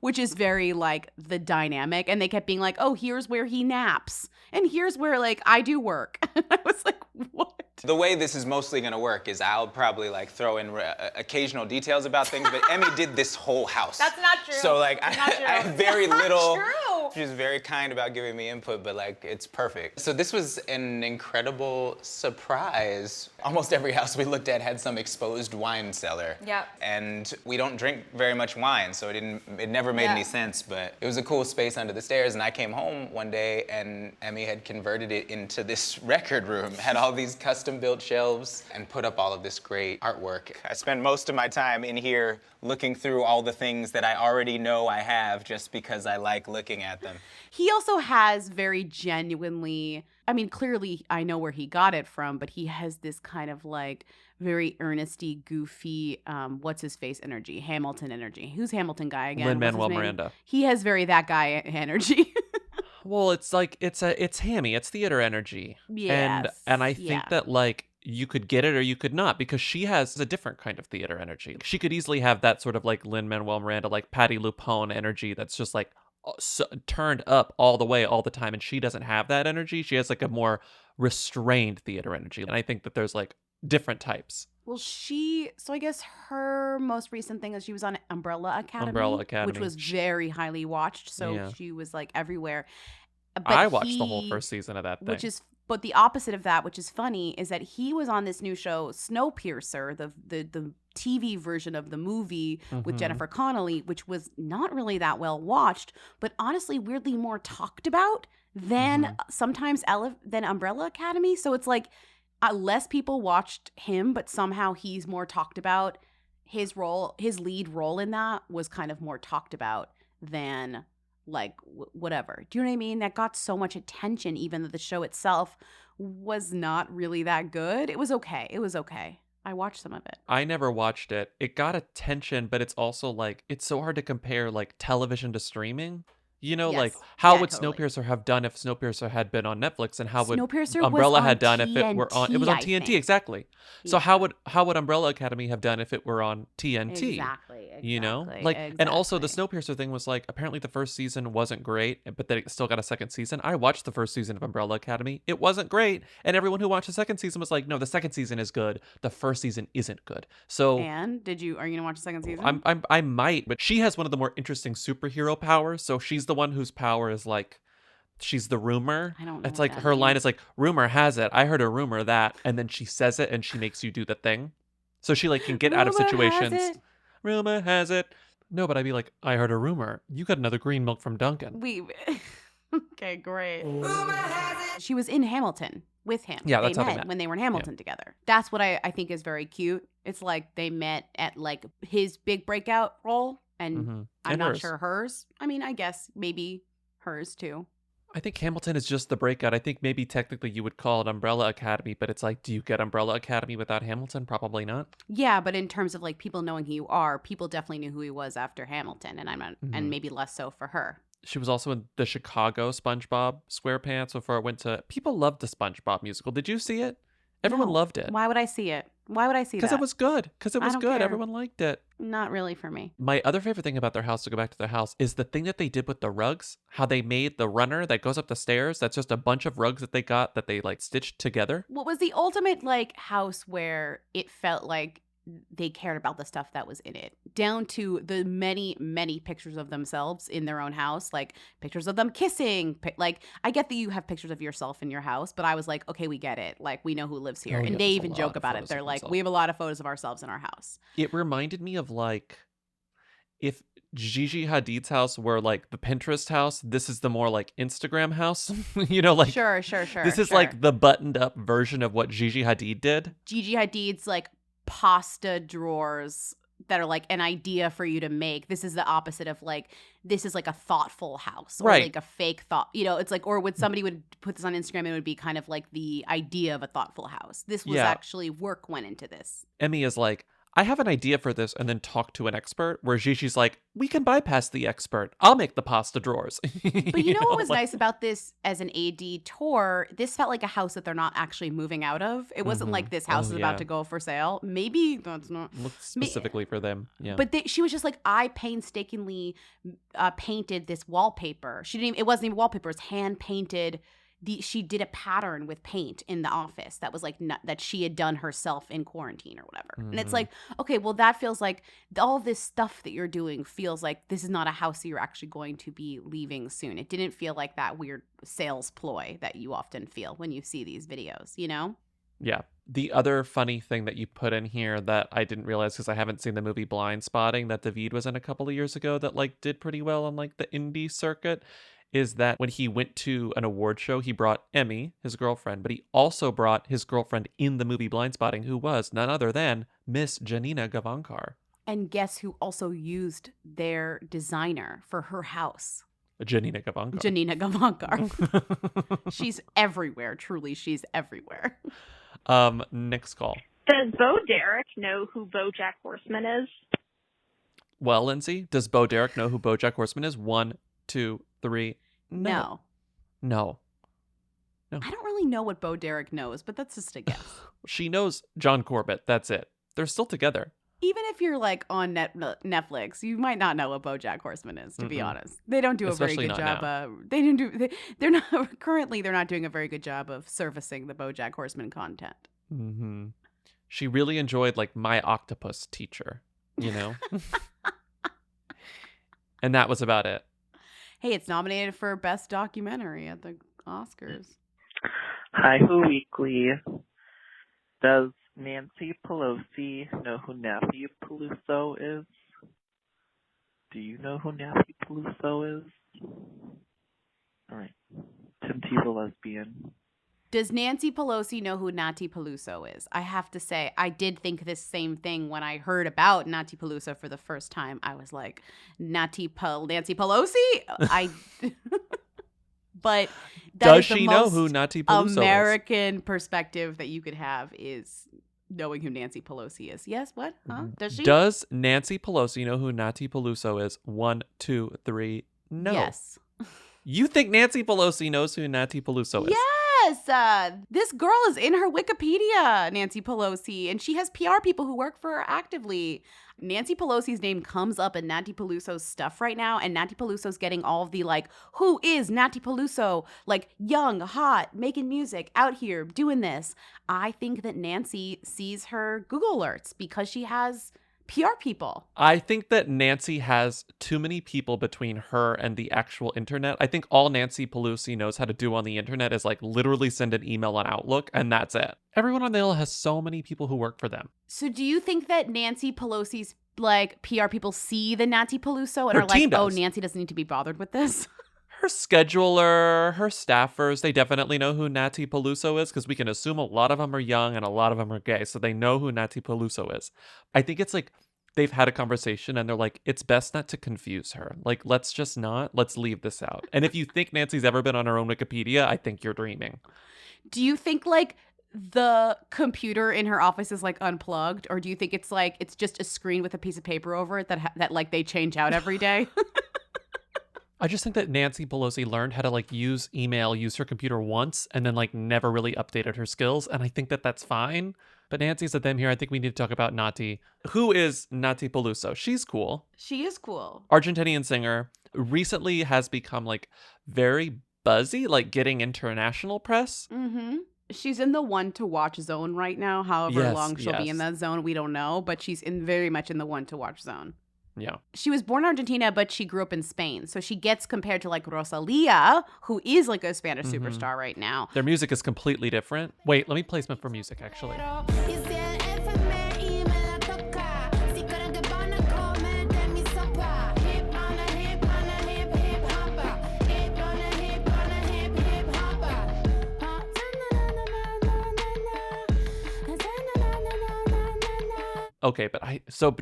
E: Which is very like the dynamic. And they kept being like, oh, here's where he naps. And here's where like I do work. I was like, what?
P: The way this is mostly going to work is I'll probably like throw in occasional details about things, but Emmy did this whole house.
J: That's not true.
P: So like I have very little.
J: True.
P: She was very kind about giving me input, but like it's perfect. So this was an incredible surprise. Almost every house we looked at had some exposed wine cellar.
J: Yep.
P: And we don't drink very much wine, so it never made any sense, but it was a cool space under the stairs. And I came home one day and Emmy had converted it into this record room, had all these custom custom-built shelves and put up all of this great artwork. I spend most of my time in here looking through all the things that I already know I have just because I like looking at them.
E: He also has very genuinely, I mean, clearly I know where he got it from, but he has this kind of like very earnesty, goofy, what's his face energy, Hamilton energy. Who's Hamilton guy again?
B: Lin-Manuel Miranda.
E: He has very that guy energy.
B: Well, it's like it's hammy. It's theater energy.
E: Yes.
B: And I think that like you could get it or you could not because she has a different kind of theater energy. She could easily have that sort of like Lin-Manuel Miranda, like Patti LuPone energy that's just like turned up all the way all the time, and she doesn't have that energy. She has like a more restrained theater energy, and I think that there's like different types.
E: Well, so I guess her most recent thing is she was on Umbrella Academy. Which was very highly watched. So she was like everywhere. But
B: I watched the whole first season of that thing.
E: But the opposite of that, which is funny, is that he was on this new show, Snowpiercer, the TV version of the movie with Jennifer Connelly, which was not really that well watched, but honestly, weirdly more talked about than sometimes than Umbrella Academy. So it's like less people watched him, but somehow he's more talked about. His lead role in that was kind of more talked about than like whatever. Do you know what I mean? That got so much attention, even though the show itself was not really that good. It was okay. I watched some of it.
B: I never watched it. It got attention, but it's also like, it's so hard to compare like television to streaming. You know, like how would totally. Snowpiercer have done if Snowpiercer had been on Netflix, and how would Umbrella had done if it were on? It was on TNT, exactly. Yeah. So how would Umbrella Academy have done if it were on TNT?
E: Exactly.
B: You know, like, and also the Snowpiercer thing was like apparently the first season wasn't great, but then it still got a second season. I watched the first season of Umbrella Academy. It wasn't great, and everyone who watched the second season was like, no, the second season is good. The first season isn't good. So,
E: and are you gonna watch the second season?
B: I might, but she has one of the more interesting superhero powers. So she's the one whose power is like, she's the rumor.
E: I don't know.
B: It's like her line is like, rumor has it, I heard a rumor that, and then she says it and she makes you do the thing. So she like can get out of situations. Rumor has it. No, but I'd be like, I heard a rumor. You got another green milk from Dunkin'.
E: Okay, great. She was in Hamilton with him.
B: Yeah, that's
E: they
B: how
E: met
B: they met
E: when they were in Hamilton together. That's what I think is very cute. It's like they met at like his big breakout role, and I'm not sure hers. I mean, I guess maybe hers too.
B: I think Hamilton is just the breakout. I think maybe technically you would call it Umbrella Academy, but it's like, do you get Umbrella Academy without Hamilton? Probably not.
E: Yeah, but in terms of like people knowing who you are, people definitely knew who he was after Hamilton, and I'm not, and maybe less so for her.
B: She was also in the Chicago SpongeBob SquarePants before it went to. People loved the SpongeBob musical. Did you see it? Everyone loved it.
E: Why would I see it? Why would I see that?
B: Because it was good. Because it was good.
E: Care.
B: Everyone liked it.
E: Not really for me.
B: My other favorite thing about their house, to go back to their house, is the thing that they did with the rugs. How they made the runner that goes up the stairs. That's just a bunch of rugs that they got that they like stitched together.
E: What was the ultimate like house where it felt like they cared about the stuff that was in it, down to the many, many pictures of themselves in their own house, like pictures of them kissing. Like, I get that you have pictures of yourself in your house, but I was like, okay, we get it. Like, we know who lives here. And they even joke about it. They're like, we have a lot of photos of ourselves in our house.
B: It reminded me of like, if Gigi Hadid's house were like the Pinterest house, this is the more like Instagram house. You know, like
E: sure.
B: This is like the buttoned up version of what Gigi Hadid did.
E: Gigi Hadid's like pasta drawers that are like an idea for you to make. This is the opposite of like, this is like a thoughtful house, or like a fake thought, you know, it's like, or would somebody would put this on Instagram, it would be kind of like the idea of a thoughtful house. This was actually work went into this.
B: Emmy is like, I have an idea for this, and then talk to an expert, where Gigi's like, we can bypass the expert. I'll make the pasta drawers.
E: But you know what was nice about this as an AD tour? This felt like a house that they're not actually moving out of. It wasn't like this house is about to go for sale. Maybe that's not.
B: Looked specifically for them. Yeah.
E: But she was just like, I painstakingly painted this wallpaper. She didn't even, it wasn't even wallpaper. It was hand painted. She did a pattern with paint in the office that was like that she had done herself in quarantine or whatever. And it's like, okay, well, that feels like all this stuff that you're doing feels like this is not a house that you're actually going to be leaving soon. It didn't feel like that weird sales ploy that you often feel when you see these videos, you know?
B: Yeah. The other funny thing that you put in here that I didn't realize because I haven't seen the movie Blind Spotting that David was in a couple of years ago that like did pretty well on like the indie circuit is that when he went to an award show, he brought Emmy, his girlfriend, but he also brought his girlfriend in the movie Blindspotting, who was none other than Miss Janina Gavankar.
E: And guess who also used their designer for her house?
B: Janina Gavankar.
E: Janina Gavankar. She's everywhere. Truly, she's everywhere.
B: Next call.
Q: Does Bo Derek know who BoJack Horseman is?
B: Well, Lindsay, does Bo Derek know who BoJack Horseman is? 1, 2, 3. No. No.
E: I don't really know what Bo Derek knows, but that's just a guess.
B: She knows John Corbett. That's it. They're still together.
E: Even if you're like on Netflix, you might not know what BoJack Horseman is. To be honest, they don't do a
B: Especially
E: very good
B: not
E: job.
B: now.
E: They're not currently. They're not doing a very good job of servicing the BoJack Horseman content.
B: Mm-hmm. She really enjoyed like My Octopus Teacher, you know, and that was about it.
E: Hey, it's nominated for Best Documentary at the Oscars.
R: Hi, Who Weekly. Does Nancy Pelosi know who Nathy Peluso is? Do you know who Nathy Peluso is? All right. Tim T's a lesbian.
E: Does Nancy Pelosi know who Nathy Peluso is? I have to say, I did think this same thing when I heard about Nathy Peluso for the first time. I was like, Nancy Pelosi? But
B: does she know who Nathy Peluso is?
E: American perspective that you could have is knowing who Nancy Pelosi is. Yes, what? Huh? Does she?
B: Does Nancy Pelosi know who Nathy Peluso is? 1, 2, 3. No.
E: Yes.
B: You think Nancy Pelosi knows who Nathy Peluso is?
E: Yes. This girl is in her Wikipedia, Nancy Pelosi, and she has PR people who work for her actively. Nancy Pelosi's name comes up in Nathy Peluso's stuff right now, and Nathy Peluso's getting all of the like, who is Nathy Peluso? Like young, hot, making music, out here doing this. I think that Nancy sees her Google alerts because she has PR people.
B: I think that Nancy has too many people between her and the actual internet. I think all Nancy Pelosi knows how to do on the internet is like literally send an email on Outlook, and that's it. Everyone on the Hill has so many people who work for them.
E: So do you think that Nancy Pelosi's like PR people see the Nathy Peluso and
B: Her
E: are like,
B: team
E: oh,
B: does.
E: Nancy doesn't need to be bothered with this?
B: Her scheduler, her staffers, they definitely know who Nathy Peluso is because we can assume a lot of them are young and a lot of them are gay. So they know who Nathy Peluso is. I think it's like they've had a conversation and they're like, it's best not to confuse her. Like, let's leave this out. And if you think Nancy's ever been on her own Wikipedia, I think you're dreaming.
E: Do you think like the computer in her office is like unplugged, or do you think it's like it's just a screen with a piece of paper over it that like they change out every day?
B: I just think that Nancy Pelosi learned how to like use email, use her computer once, and then like never really updated her skills. And I think that that's fine. But Nancy said them here. I think we need to talk about Nathy. Who is Nathy Peluso? She's cool.
E: She is cool.
B: Argentinian singer. Recently has become like very buzzy, like getting international press.
E: Mm-hmm. She's in the one to watch zone right now. However
B: Yes,
E: long she'll be
B: yes.
E: in that zone, we don't know. But she's very much in the one to watch zone.
B: Yeah.
E: She was born in Argentina, but she grew up in Spain. So she gets compared to like Rosalia, who is like a Spanish superstar right now.
B: Their music is completely different. Wait, let me play some for music actually. Okay, but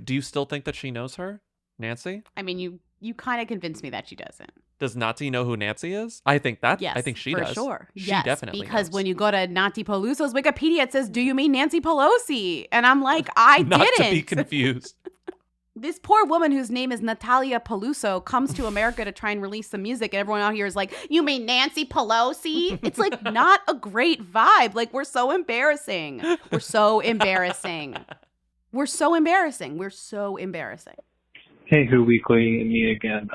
B: do you still think that she knows her, Nancy?
E: I mean, you kind of convinced me that she doesn't.
B: Does Nathy know who Nancy is? I think
E: Yes,
B: I think she
E: for
B: does.
E: sure.
B: She
E: Yes,
B: definitely
E: because
B: knows.
E: when you go to Nathy Peluso's Wikipedia, it says, "Do you mean Nancy Pelosi?" And I'm like, I
B: Not
E: didn't.
B: to be confused.
E: This poor woman whose name is Natalia Peluso comes to America to try and release some music, and everyone out here is like, "You mean Nancy Pelosi?" It's like not a great vibe. Like we're so embarrassing. We're so embarrassing. We're so embarrassing. We're so embarrassing.
R: Hey, Who Weekly, me again.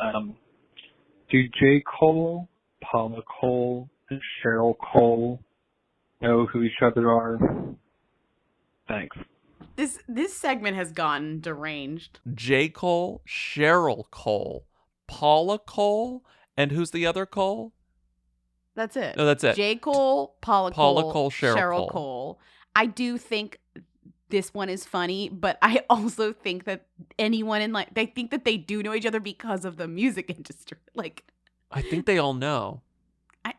R: Do J. Cole, Paula Cole, and Cheryl Cole know who each other are? Thanks.
E: This segment has gone deranged.
B: J. Cole, Cheryl Cole, Paula Cole, and who's the other Cole?
E: That's it.
B: No, that's it.
E: J. Cole, Paula Cole,
B: Cheryl
E: Cole. I do think this one is funny, but I also think that anyone in they think that they do know each other because of the music industry. Like,
B: I think they all know.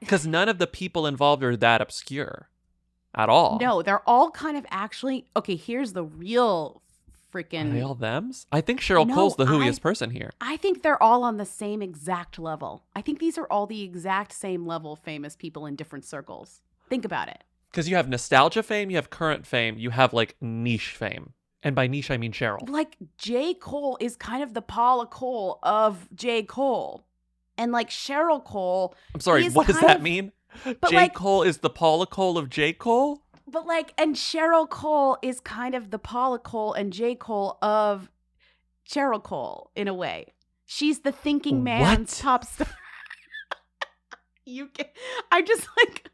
B: Because none of the people involved are that obscure at all.
N: No, they're all kind of actually. Okay, here's the real freaking.
B: Are they all thems? I think Cheryl Cole's the whoiest person here.
N: I think they're all on the same exact level. I think these are all the exact same level famous people in different circles. Think about it.
B: Because you have nostalgia fame, you have current fame, you have like niche fame. And by niche, I mean Cheryl.
N: Like J. Cole is kind of the Paula Cole of J. Cole. And like Cheryl Cole.
B: I'm sorry, what does that mean? J. Cole is the Paula Cole of J. Cole?
N: But like, and Cheryl Cole is kind of the Paula Cole and J. Cole of Cheryl Cole in a way. She's the thinking man's top star. I just like,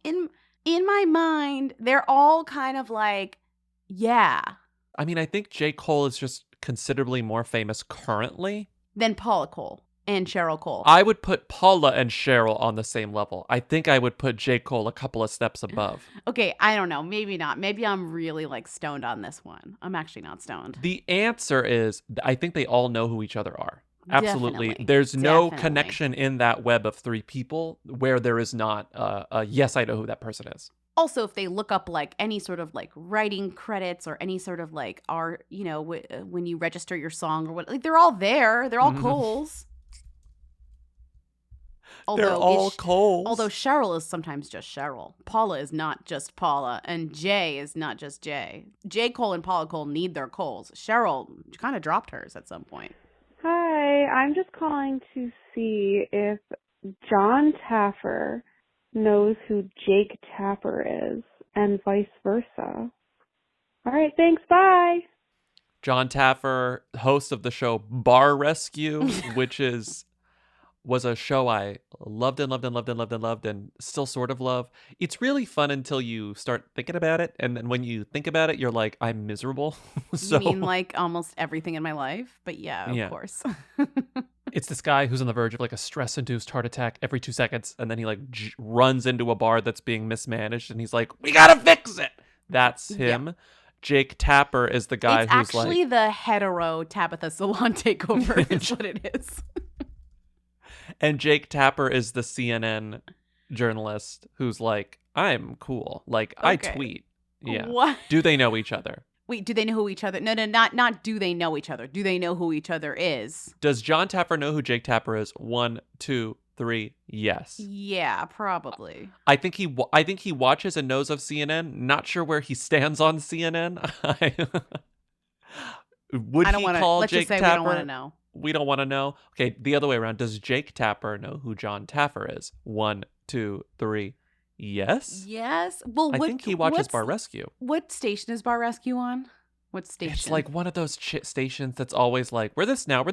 N: in my mind, they're all kind of like, yeah.
B: I mean, I think J. Cole is just considerably more famous currently
N: than Paula Cole and Cheryl Cole.
B: I would put Paula and Cheryl on the same level. I think I would put J. Cole a couple of steps above.
N: Okay, I don't know. Maybe not. Maybe I'm really like stoned on this one. I'm actually not stoned.
B: The answer is, I think they all know who each other are. Absolutely.
N: Definitely.
B: There's no connection in that web of three people where there is not a yes, I know who that person is.
N: Also, if they look up like any sort of like writing credits or any sort of like art, you know, when you register your song or what, like they're all there. They're all Coles.
B: They're all Coles.
N: Although Cheryl is sometimes just Cheryl. Paula is not just Paula. And Jay is not just Jay. J. Cole and Paula Cole need their Coles. Cheryl kind of dropped hers at some point.
S: Hi, I'm just calling to see if John Taffer knows who Jake Tapper is and vice versa. All right, thanks. Bye.
B: John Taffer, host of the show Bar Rescue, which was a show I loved and still sort of love. It's really fun until you start thinking about it. And then when you think about it, you're like, I'm miserable. So,
N: you mean like almost everything in my life? But yeah, of course.
B: It's this guy who's on the verge of like a stress-induced heart attack every 2 seconds. And then he like runs into a bar that's being mismanaged. And he's like, we got to fix it. That's him. Yeah. Jake Tapper is the guy
N: it's
B: who's
N: actually the hetero Tabitha Salon takeover is what it is.
B: And Jake Tapper is the CNN journalist who's like, I'm cool. Like, okay. I tweet. Yeah.
N: What?
B: Do they know each other?
N: Wait, do they know who each other? No, not do they know each other. Do they know who each other is?
B: Does John Tapper know who Jake Tapper is? 1, 2, 3, yes.
N: Yeah, probably.
B: I think he watches and knows of CNN. Not sure where he stands on CNN. Would he call
N: let's
B: Jake
N: just say
B: Tapper?
N: We don't want to know.
B: We don't want to know. Okay, the other way around. Does Jake Tapper know who John Taffer is? 1, 2, 3. Yes?
N: Yes. Well,
B: I think he watches Bar Rescue.
N: What station is Bar Rescue on? What station?
B: It's like one of those stations that's always like, we're this now.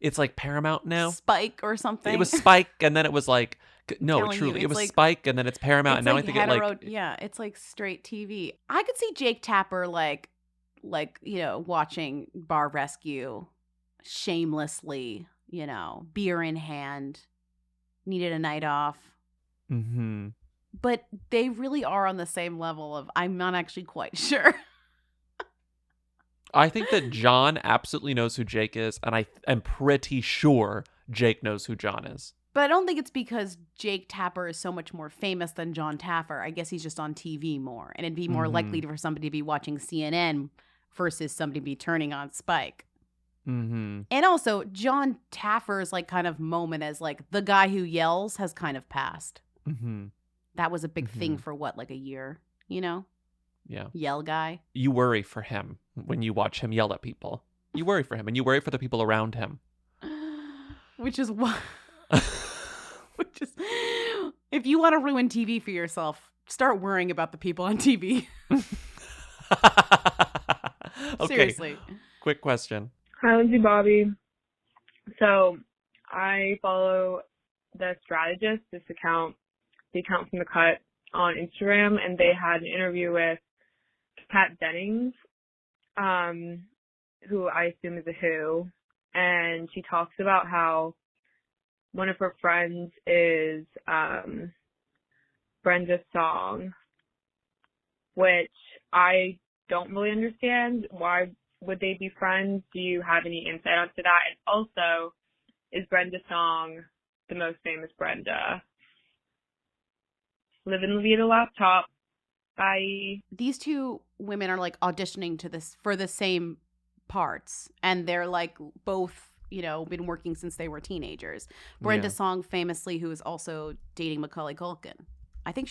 B: It's like Paramount now.
N: Spike or something.
B: It was Spike, and then it was like, no, truly. It was like, Spike, and then it's Paramount, and now I think
N: yeah, it's like straight TV. I could see Jake Tapper like, you know, watching Bar Rescue shamelessly, you know, beer in hand, needed a night off.
B: Mm-hmm.
N: But they really are on the same level of, I'm not actually quite sure.
B: I think that John absolutely knows who Jake is, and I am pretty sure Jake knows who John is.
N: But I don't think it's because Jake Tapper is so much more famous than John Taffer. I guess he's just on TV more, and it'd be more likely for somebody to be watching CNN versus somebody to be turning on Spike.
B: Mm-hmm.
N: And also, John Taffer's like kind of moment as like the guy who yells has kind of passed.
B: Mm-hmm.
N: That was a big thing for what, like a year, you know?
B: Yeah.
N: Yell guy.
B: You worry for him when you watch him yell at people. You worry for him, and you worry for the people around him.
N: Which is what... if you want to ruin TV for yourself, start worrying about the people on TV.
B: Okay.
N: Seriously.
B: Quick question.
T: Hi, Lindsay Bobby. So I follow The Strategist, the account from The Cut on Instagram, and they had an interview with Kat Dennings, who I assume is a Who, and she talks about how one of her friends is Brenda Song, which I don't really understand. Why would they be friends? Do you have any insight onto that? And also, is Brenda Song the most famous Brenda. Living La Vida laptop. Bye.
N: These two women are like auditioning to this for the same parts, and they're like both, you know, been working since they were teenagers. Brenda
B: Yeah.
N: Song, famously, who is also dating Macaulay Culkin. I think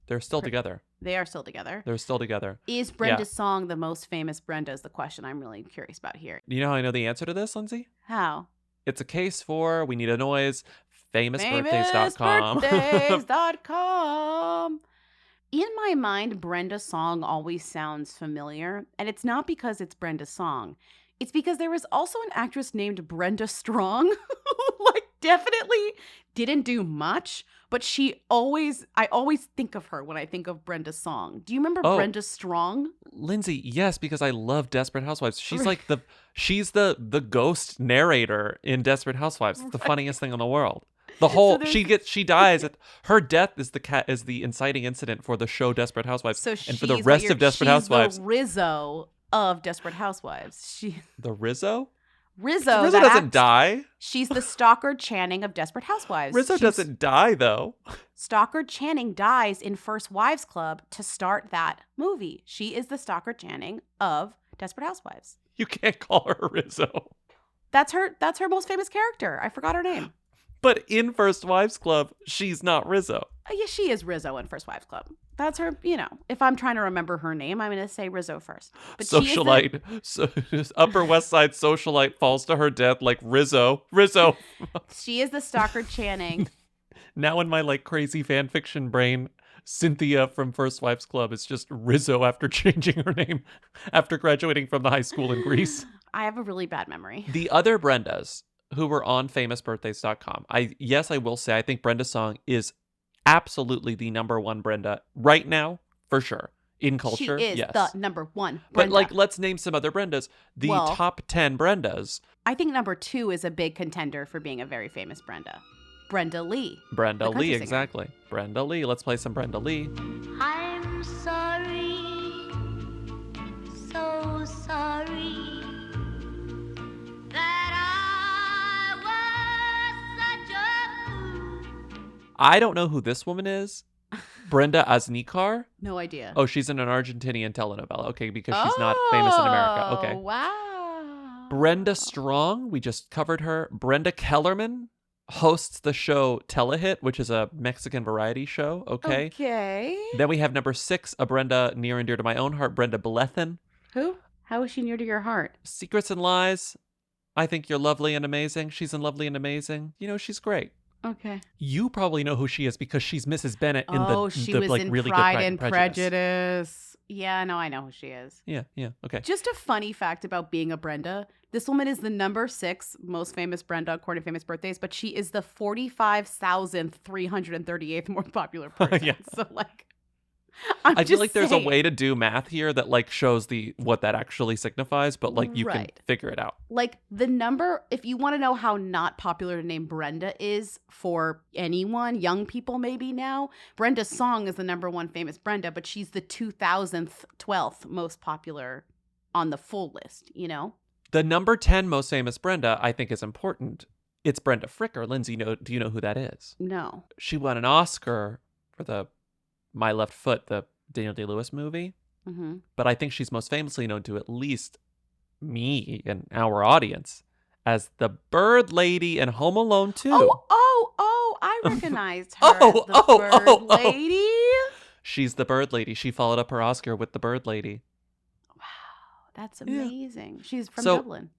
B: They're still together.
N: they are still together.
B: They're still together.
N: Is Brenda Song the most famous Brenda? Is the question I'm really curious about here.
B: You know how I know the answer to this, Lindsay?
N: How?
B: It's a case for We Need a Noise, famousbirthdays.com.
N: Famousbirthdays.com. In my mind, Brenda Song always sounds familiar, and it's not because it's Brenda Song. It's because there was also an actress named Brenda Strong who, like, definitely didn't do much, but I always think of her when I think of Brenda Song. Do you remember Brenda Strong?
B: Lindsay, yes, because I love Desperate Housewives. She's like she's the ghost narrator in Desperate Housewives. It's the funniest thing in the world. The whole she dies. Her death is the inciting incident for the show Desperate Housewives, and for the rest of Desperate Housewives.
N: The Rizzo of Desperate Housewives.
B: The Rizzo?
N: Rizzo
B: doesn't die.
N: She's the Stalker Channing of Desperate Housewives.
B: Rizzo doesn't die though.
N: Stalker Channing dies in First Wives Club to start that movie. She is the Stalker Channing of Desperate Housewives.
B: You can't call her Rizzo.
N: That's her most famous character. I forgot her name.
B: But in First Wives Club, she's not Rizzo.
N: Yeah, she is Rizzo in First Wives Club. That's her, you know. If I'm trying to remember her name, I'm going to say Rizzo first. But
B: Socialite. Upper West Side socialite falls to her death like Rizzo.
N: She is the Stalker Channing.
B: Now in my like crazy fan fiction brain, Cynthia from First Wives Club is just Rizzo after changing her name after graduating from the high school in Greece.
N: I have a really bad memory.
B: The other Brendas who were on famousbirthdays.com. I will say I think Brenda Song is absolutely the number one Brenda right now, for sure. In culture,
N: she is
B: yes.
N: the number one Brenda.
B: But like, let's name some other Brendas. The top 10 Brendas.
N: I think number 2 is a big contender for being a very famous Brenda. Brenda Lee.
B: Brenda Lee, exactly. Brenda Lee. Let's play some Brenda Lee.
D: I'm sorry, so sorry.
B: I don't know who this woman is. Brenda Aznikar?
N: No idea.
B: Oh, she's in an Argentinian telenovela. Okay, because she's not famous in America. Okay.
N: Wow.
B: Brenda Strong, we just covered her. Brenda Kellerman hosts the show Telehit, which is a Mexican variety show. Okay. Then we have number 6, a Brenda near and dear to my own heart, Brenda Blethen.
N: Who? How is she near to your heart?
B: Secrets and Lies. I think you're lovely and amazing. She's in Lovely and Amazing. You know, she's great.
N: Okay.
B: You probably know who she is because she's Mrs. Bennett in
N: she was
B: like
N: in
B: really
N: Pride
B: good
N: and Prejudice. Yeah, no, I know who she is.
B: Yeah, okay.
N: Just a funny fact about being a Brenda. This woman is the number 6 most famous Brenda according to Famous Birthdays, but she is the 45,338th most popular person.
B: Yeah.
N: So like,
B: I feel like there's a way to do math here that like shows what that actually signifies, but like you can figure it out.
N: Like the number, if you want to know how not popular the name Brenda is for anyone, young people maybe now, Brenda Song is the number 1 famous Brenda, but she's the 2012th most popular on the full list, you know?
B: The number 10 most famous Brenda, I think, is important. It's Brenda Fricker. Lindsay, do you know who that is?
N: No.
B: She won an Oscar for the My Left Foot, the Daniel Day-Lewis movie.
N: Mm-hmm.
B: But I think she's most famously known to at least me and our audience as the Bird Lady in Home Alone 2.
N: Oh, I recognized her as the Bird Lady.
B: She's the Bird Lady. She followed up her Oscar with the Bird Lady.
N: Wow, that's amazing. Yeah. She's from
B: So,
N: Dublin.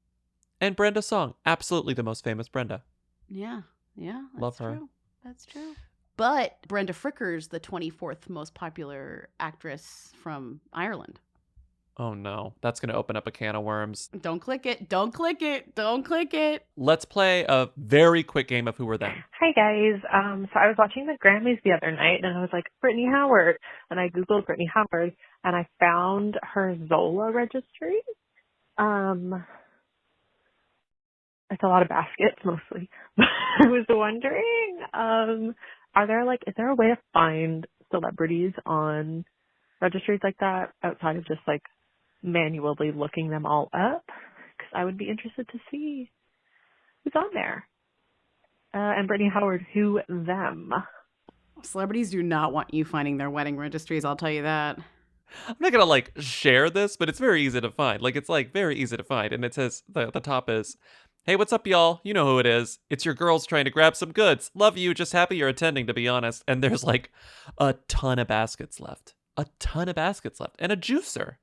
B: And Brenda Song, absolutely the most famous Brenda.
N: Yeah, that's
B: Love her.
N: True. That's true. But Brenda Fricker's the 24th most popular actress from Ireland.
B: Oh no, that's going to open up a can of worms.
N: Don't click it. Don't click it. Don't click it.
B: Let's play a very quick game of Who Were Them.
U: Hi guys. So I was watching the Grammys the other night and I was like, Brittany Howard. And I Googled Brittany Howard and I found her Zola registry. It's a lot of baskets mostly. I was wondering, is there a way to find celebrities on registries like that outside of just like manually looking them all up? Because I would be interested to see who's on there. and Brittany Howard, who them?
E: Celebrities do not want you finding their wedding registries, I'll tell you that.
B: I'm not gonna like share this, but it's very easy to find. Like it's like very easy to find, and it says the top is, "Hey, what's up, y'all? You know who it is. It's your girls trying to grab some goods. Love you. Just happy you're attending, to be honest." And there's like a ton of baskets left, and a juicer,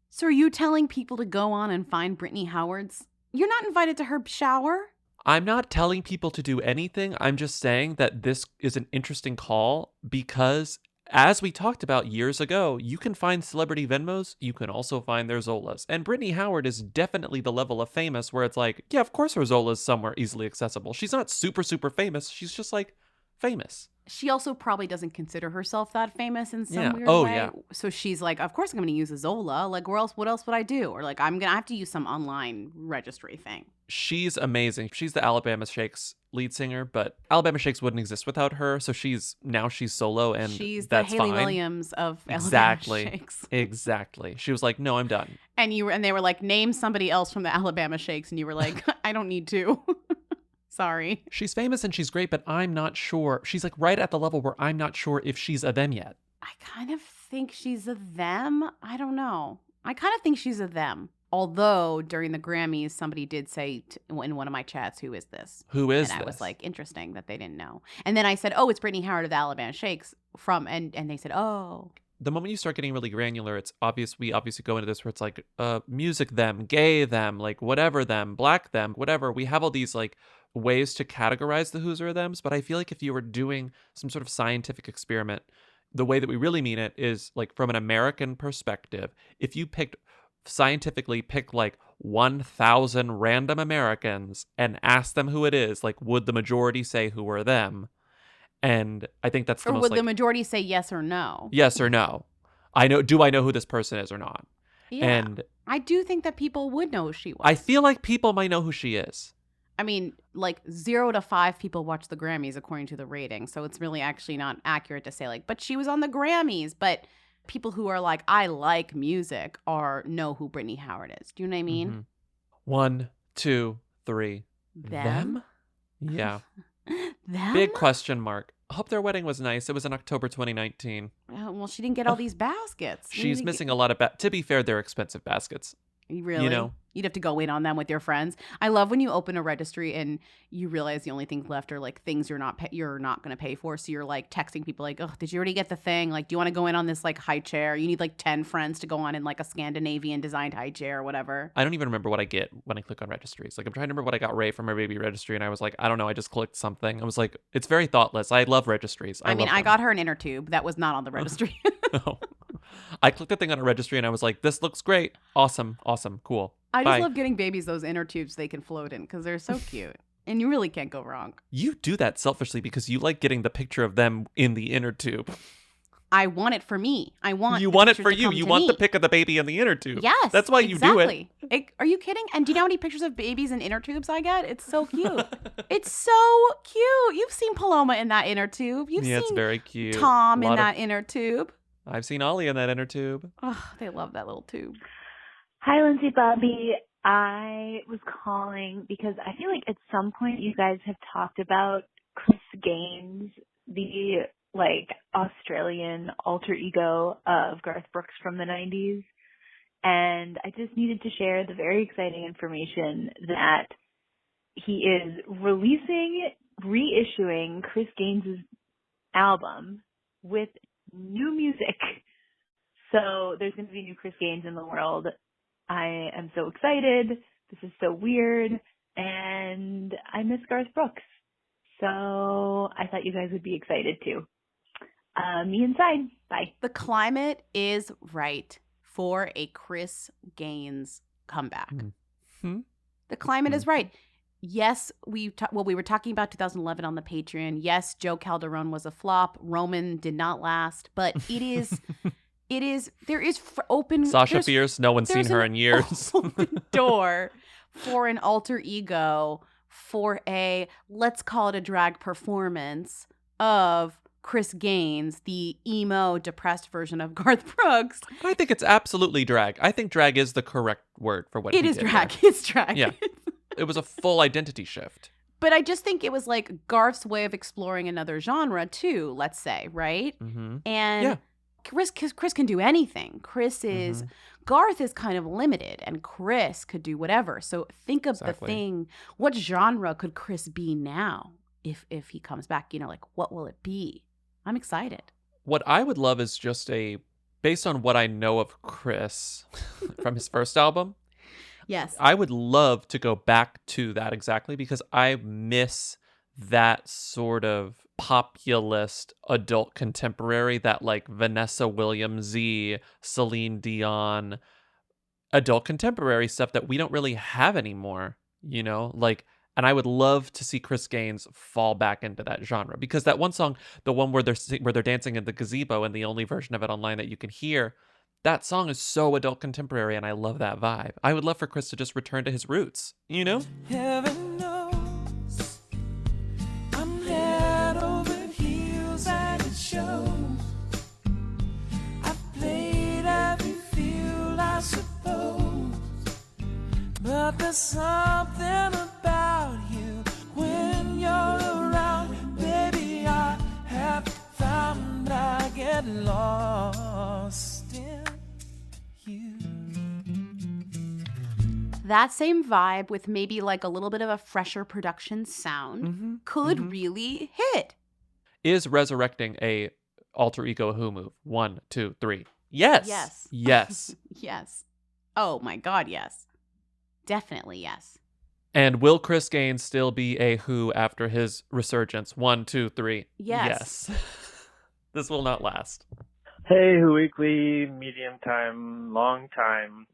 E: So are you telling people to go on and find Brittany Howard's? You're not invited to her shower?
B: I'm not telling people to do anything. I'm just saying that this is an interesting call because, as we talked about years ago, you can find celebrity Venmos. You can also find their Zolas. And Brittany Howard is definitely the level of famous where it's like, yeah, of course her Zola is somewhere easily accessible. She's not super, super famous. She's just like famous.
E: She also probably doesn't consider herself that famous in some weird way.
B: Yeah.
E: So she's like, of course I'm going to use a Zola. Like, what else would I do? Or like, I'm going to have to use some online registry thing.
B: She's amazing. She's the Alabama Shakes lead singer, but Alabama Shakes wouldn't exist without her. So she's solo, and
E: she's
B: that's
E: the Haley
B: fine.
E: Williams of
B: Exactly.
E: Alabama Shakes.
B: Exactly. She was like, no, I'm done.
E: And they were like, name somebody else from the Alabama Shakes, and you were like, I don't need to. Sorry.
B: She's famous and she's great, but I'm not sure. She's like right at the level where I'm not sure if she's a them yet.
E: I kind of think she's a them. I don't know. I kind of think she's a them. Although during the Grammys, somebody did say in one of my chats, who is this?
B: Who is
E: And
B: this?
E: I was like, interesting that they didn't know. And then I said, oh, it's Brittany Howard of the Alabama Shakes and they said, oh.
B: The moment you start getting really granular, it's obvious. We obviously go into this where it's like music them, gay them, like whatever them, black them, whatever. We have all these like ways to categorize the who's or thems, but I feel like if you were doing some sort of scientific experiment, the way that we really mean it is like from an American perspective. If you scientifically pick like 1,000 random Americans and ask them who it is, like would the majority say who are them? And I think that's the most,
E: would the majority say yes or no?
B: Yes or no. Do I know who this person is or not?
E: Yeah.
B: And
E: I do think that people would know who she was.
B: I feel like people might know who she is.
E: I mean, like 0 to 5 people watch the Grammys according to the rating. So it's really actually not accurate to say like, but she was on the Grammys. But people who are like, I like music know who Brittany Howard is. Do you know what I mean?
B: Mm-hmm. 1, 2, 3.
E: Them?
B: Yeah.
E: Them?
B: Big question mark. I hope their wedding was nice. It was in October 2019.
E: Well, she didn't get all these baskets.
B: She's missing a lot of to be fair, they're expensive baskets.
E: Really?
B: You know?
E: You'd have to go in on them with your friends. I love when you open a registry and you realize the only things left are like things you're not going to pay for. So you're like texting people like, oh, did you already get the thing? Like, do you want to go in on this like high chair? You need like 10 friends to go on in like a Scandinavian designed high chair or whatever.
B: I don't even remember what I get when I click on registries. Like I'm trying to remember what I got Ray from our baby registry. And I was like, I don't know. I just clicked something. I was like, it's very thoughtless. I love registries.
E: I got her an inner tube that was not on the registry.
B: Oh. I clicked the thing on a registry and I was like, this looks great. Awesome. Cool.
E: I
B: Bye.
E: just love getting babies those inner tubes they can float in because they're so cute. And you really can't go wrong.
B: You do that selfishly because you like getting the picture of them in the inner tube.
E: I want it for me.
B: You want it for you. You want the pic of the baby in the inner tube.
E: Yes.
B: That's why you do it.
E: Are you kidding? And do you know how many pictures of babies in inner tubes I get? It's so cute. It's so cute. You've seen Paloma in that inner tube. You've seen
B: it's very cute.
E: Tom in that inner tube.
B: I've seen Ollie in that inner tube.
E: Oh, they love that little tube.
A: Hi, Lindsay Bobby. I was calling because I feel like at some point you guys have talked about Chris Gaines, the like Australian alter ego of Garth Brooks from the 90s. And I just needed to share the very exciting information that he is reissuing Chris Gaines' album with new music. So there's going to be new Chris Gaines in the world. I am so excited. This is so weird. And I miss Garth Brooks. So I thought you guys would be excited too. Me inside. Bye.
E: The climate is right for a Chris Gaines comeback.
B: Mm-hmm.
E: The climate is right. Yes, we were talking about 2011 on the Patreon. Yes, Joe Calderone was a flop. Roman did not last, but it is... there is open...
B: Sasha Fierce, no one's seen her in years.
E: Open door for an alter ego, for let's call it a drag performance of Chris Gaines, the emo, depressed version of Garth Brooks.
B: I think it's absolutely drag. I think drag is the correct word for what
E: it
B: he
E: is
B: did
E: drag.
B: there.
E: It's drag.
B: Yeah. It was a full identity shift.
N: But I just think it was like Garth's way of exploring another genre too, let's say, right?
B: Mm-hmm.
N: And
B: Yeah.
N: Chris can do anything. Garth is kind of limited, and Chris could do whatever. So think of the thing. What genre could Chris be now if he comes back? You know, like what will it be? I'm excited.
B: What I would love is just based on what I know of Chris from his first album.
N: Yes.
B: I would love to go back to that exactly because I miss that sort of populist adult contemporary, that like Vanessa Williams-y, Celine Dion adult contemporary stuff that we don't really have anymore, you know? Like, and I would love to see Chris Gaines fall back into that genre because that one song, the one where they're dancing in the gazebo and the only version of it online that you can hear, that song is so adult contemporary and I love that vibe. I would love for Chris to just return to his roots, you know?
C: Heaven knows I'm head over heels and it shows. I've played every field, I suppose, but there's something about you when you're around, baby. I have found I get lost in you.
N: That same vibe with maybe like a little bit of a fresher production sound could really hit.
B: Is resurrecting a alter ego Who move? 1, 2, 3. Yes.
N: Yes.
B: Yes.
N: Yes. Oh my God, yes. Definitely yes.
B: And will Chris Gaines still be a Who after his resurgence? 1, 2, 3.
N: Yes.
B: This will not last.
G: Hey, Who Weekly, medium time, long time.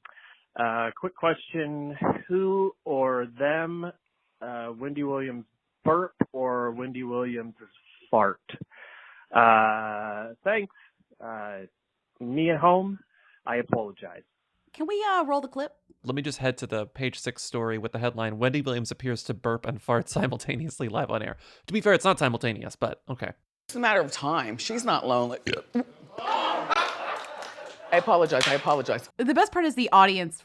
G: Quick question, who or them, Wendy Williams' burp or Wendy Williams' fart? Thanks. Me at home, I apologize.
N: Can we roll the clip?
B: Let me just head to the page 6 story with the headline, Wendy Williams appears to burp and fart simultaneously live on air. To be fair, it's not simultaneous, but okay.
V: It's a matter of time. She's not lonely. I apologize.
N: The best part is the audience.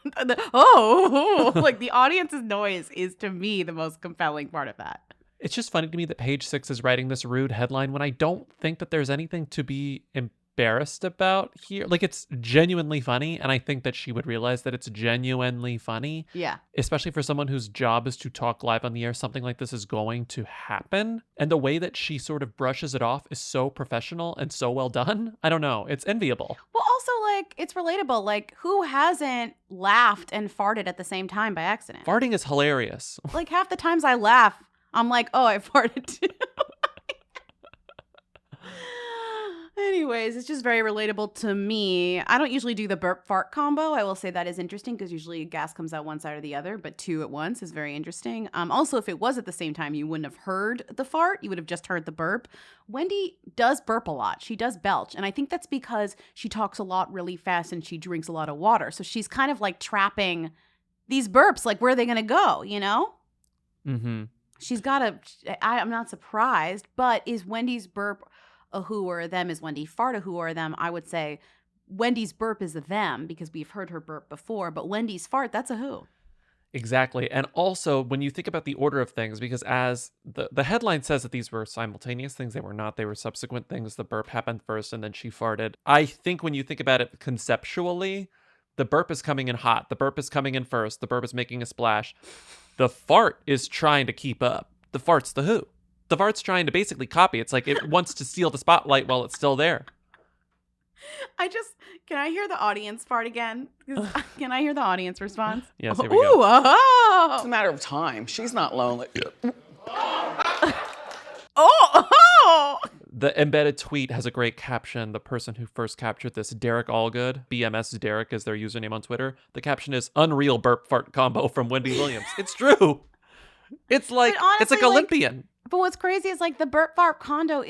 N: Like the audience's noise is to me the most compelling part of that.
B: It's just funny to me that page 6 is writing this rude headline when I don't think that there's anything to be embarrassed about here. Like, it's genuinely funny, and I think that she would realize that it's genuinely funny.
N: Yeah.
B: Especially for someone whose job is to talk live on the air, something like this is going to happen. And the way that she sort of brushes it off is so professional and so well done. I don't know. It's enviable.
N: Well, also, like, it's relatable. Like, who hasn't laughed and farted at the same time by accident?
B: Farting is hilarious.
N: Like, half the times I laugh, I'm like, oh, I farted too. Anyways, it's just very relatable to me. I don't usually do the burp fart combo. I will say that is interesting because usually gas comes out one side or the other, but two at once is very interesting. Also, if it was at the same time, you wouldn't have heard the fart. You would have just heard the burp. Wendy does burp a lot. She does belch. And I think that's because she talks a lot really fast and she drinks a lot of water. So she's kind of like trapping these burps. Like, where are they going to go, you know?
B: Mm-hmm.
N: She's got I'm not surprised, but is Wendy's burp a who or a them? Is Wendy fart a who or a them? I would say Wendy's burp is a them because we've heard her burp before, but Wendy's fart, that's a who.
B: Exactly. And also, when you think about the order of things, because as the headline says that these were simultaneous things, they were not. They were subsequent things. The burp happened first and then she farted. I think when you think about it conceptually, the burp is coming in hot. The burp is coming in first. The burp is making a splash. The fart is trying to keep up. The fart's the who. The fart's trying to basically copy. It's like it wants to steal the spotlight while it's still there.
N: Can I hear the audience fart again? Can I hear the audience response?
B: Yes, here we go.
N: Oh.
V: It's a matter of time. She's not lonely.
N: Oh.
B: The embedded tweet has a great caption. The person who first captured this, Derek Allgood, BMS Derek is their username on Twitter. The caption is unreal burp fart combo from Wendy Williams. It's true. It's like honestly, it's like Olympian.
N: But what's crazy is like the burp fart condo.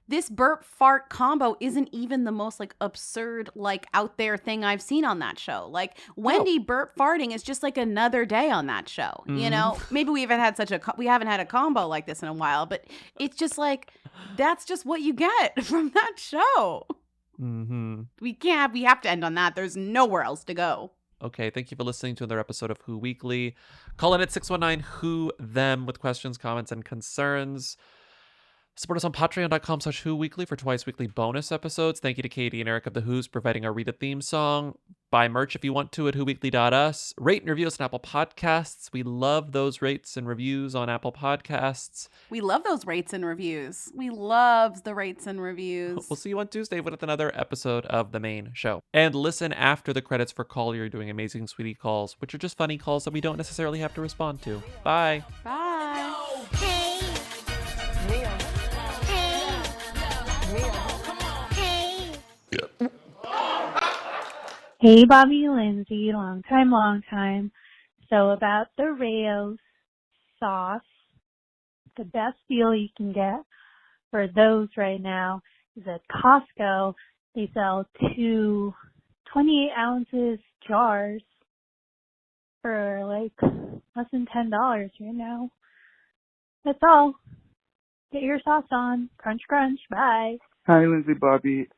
N: This burp fart combo isn't even the most like absurd, like out there thing I've seen on that show. Like Wendy burp farting is just like another day on that show. Mm-hmm. You know, maybe we haven't had a combo like this in a while, but it's just like, that's just what you get from that show.
B: Mm-hmm.
N: We have to end on that. There's nowhere else to go.
B: Okay, thank you for listening to another episode of Who Weekly. Call in at 619-WHO-THEM with questions, comments, and concerns. Support us on patreon.com/Who Weekly for twice weekly bonus episodes. Thank you to Katie and Eric of the Who's providing our Read a Theme song. Buy merch if you want to at whoweekly.us. Rate and review us on Apple Podcasts. We love those rates and reviews on Apple Podcasts.
N: We love those rates and reviews. We love the rates and reviews.
B: We'll see you on Tuesday with another episode of the main show. And listen after the credits for Call You're Doing Amazing Sweetie calls, which are just funny calls that we don't necessarily have to respond to. Bye.
N: Bye.
A: Hey, Bobby and Lindsay, long time. So about the Rao's sauce, the best deal you can get for those right now is at Costco. They sell 2 28-ounces jars for like less than $10 right now. That's all. Get your sauce on. Crunch, crunch. Bye.
H: Hi, Lindsay, Bobby.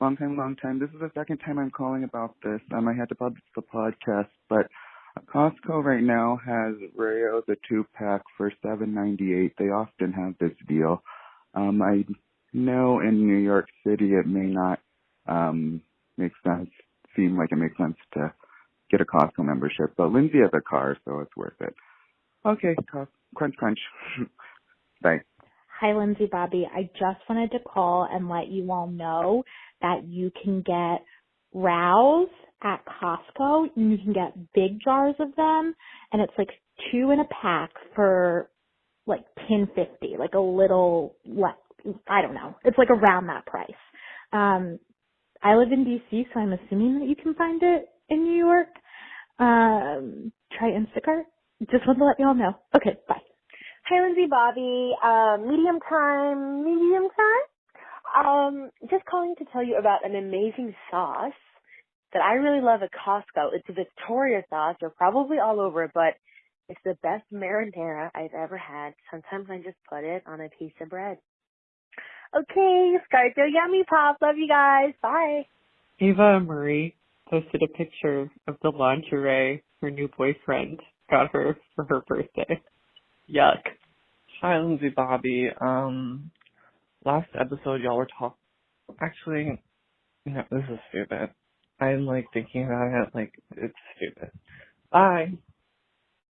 H: Long time. This is the second time I'm calling about this. I had to publish the podcast, but Costco right now has Rao's a 2-pack for $7.98. They often have this deal. I know in New York City it may not seem like it makes sense to get a Costco membership, but Lindsay has a car, so it's worth it. Okay, crunch. Bye.
I: Hi, Lindsay, Bobby. I just wanted to call and let you all know that you can get Rao's at Costco, and you can get big jars of them, and it's like 2 in a pack for like $10.50, like a little, I don't know. It's like around that price. I live in DC, so I'm assuming that you can find it in New York. Try Instacart. Just wanted to let you all know. Okay, bye.
W: Hi, Lindsay, Bobby. Medium time. Just calling to tell you about an amazing sauce that I really love at Costco. It's a Victoria sauce. You're probably all over it, but it's the best marinara I've ever had. Sometimes I just put it on a piece of bread. Okay, start your yummy pop. Love you guys. Bye.
U: Ava Marie posted a picture of the lingerie her new boyfriend got her for her birthday. Yuck.
X: Hi, Lindsay, Bobby. Last episode, y'all were actually, no, this is stupid. I'm, thinking about it, it's stupid. Bye.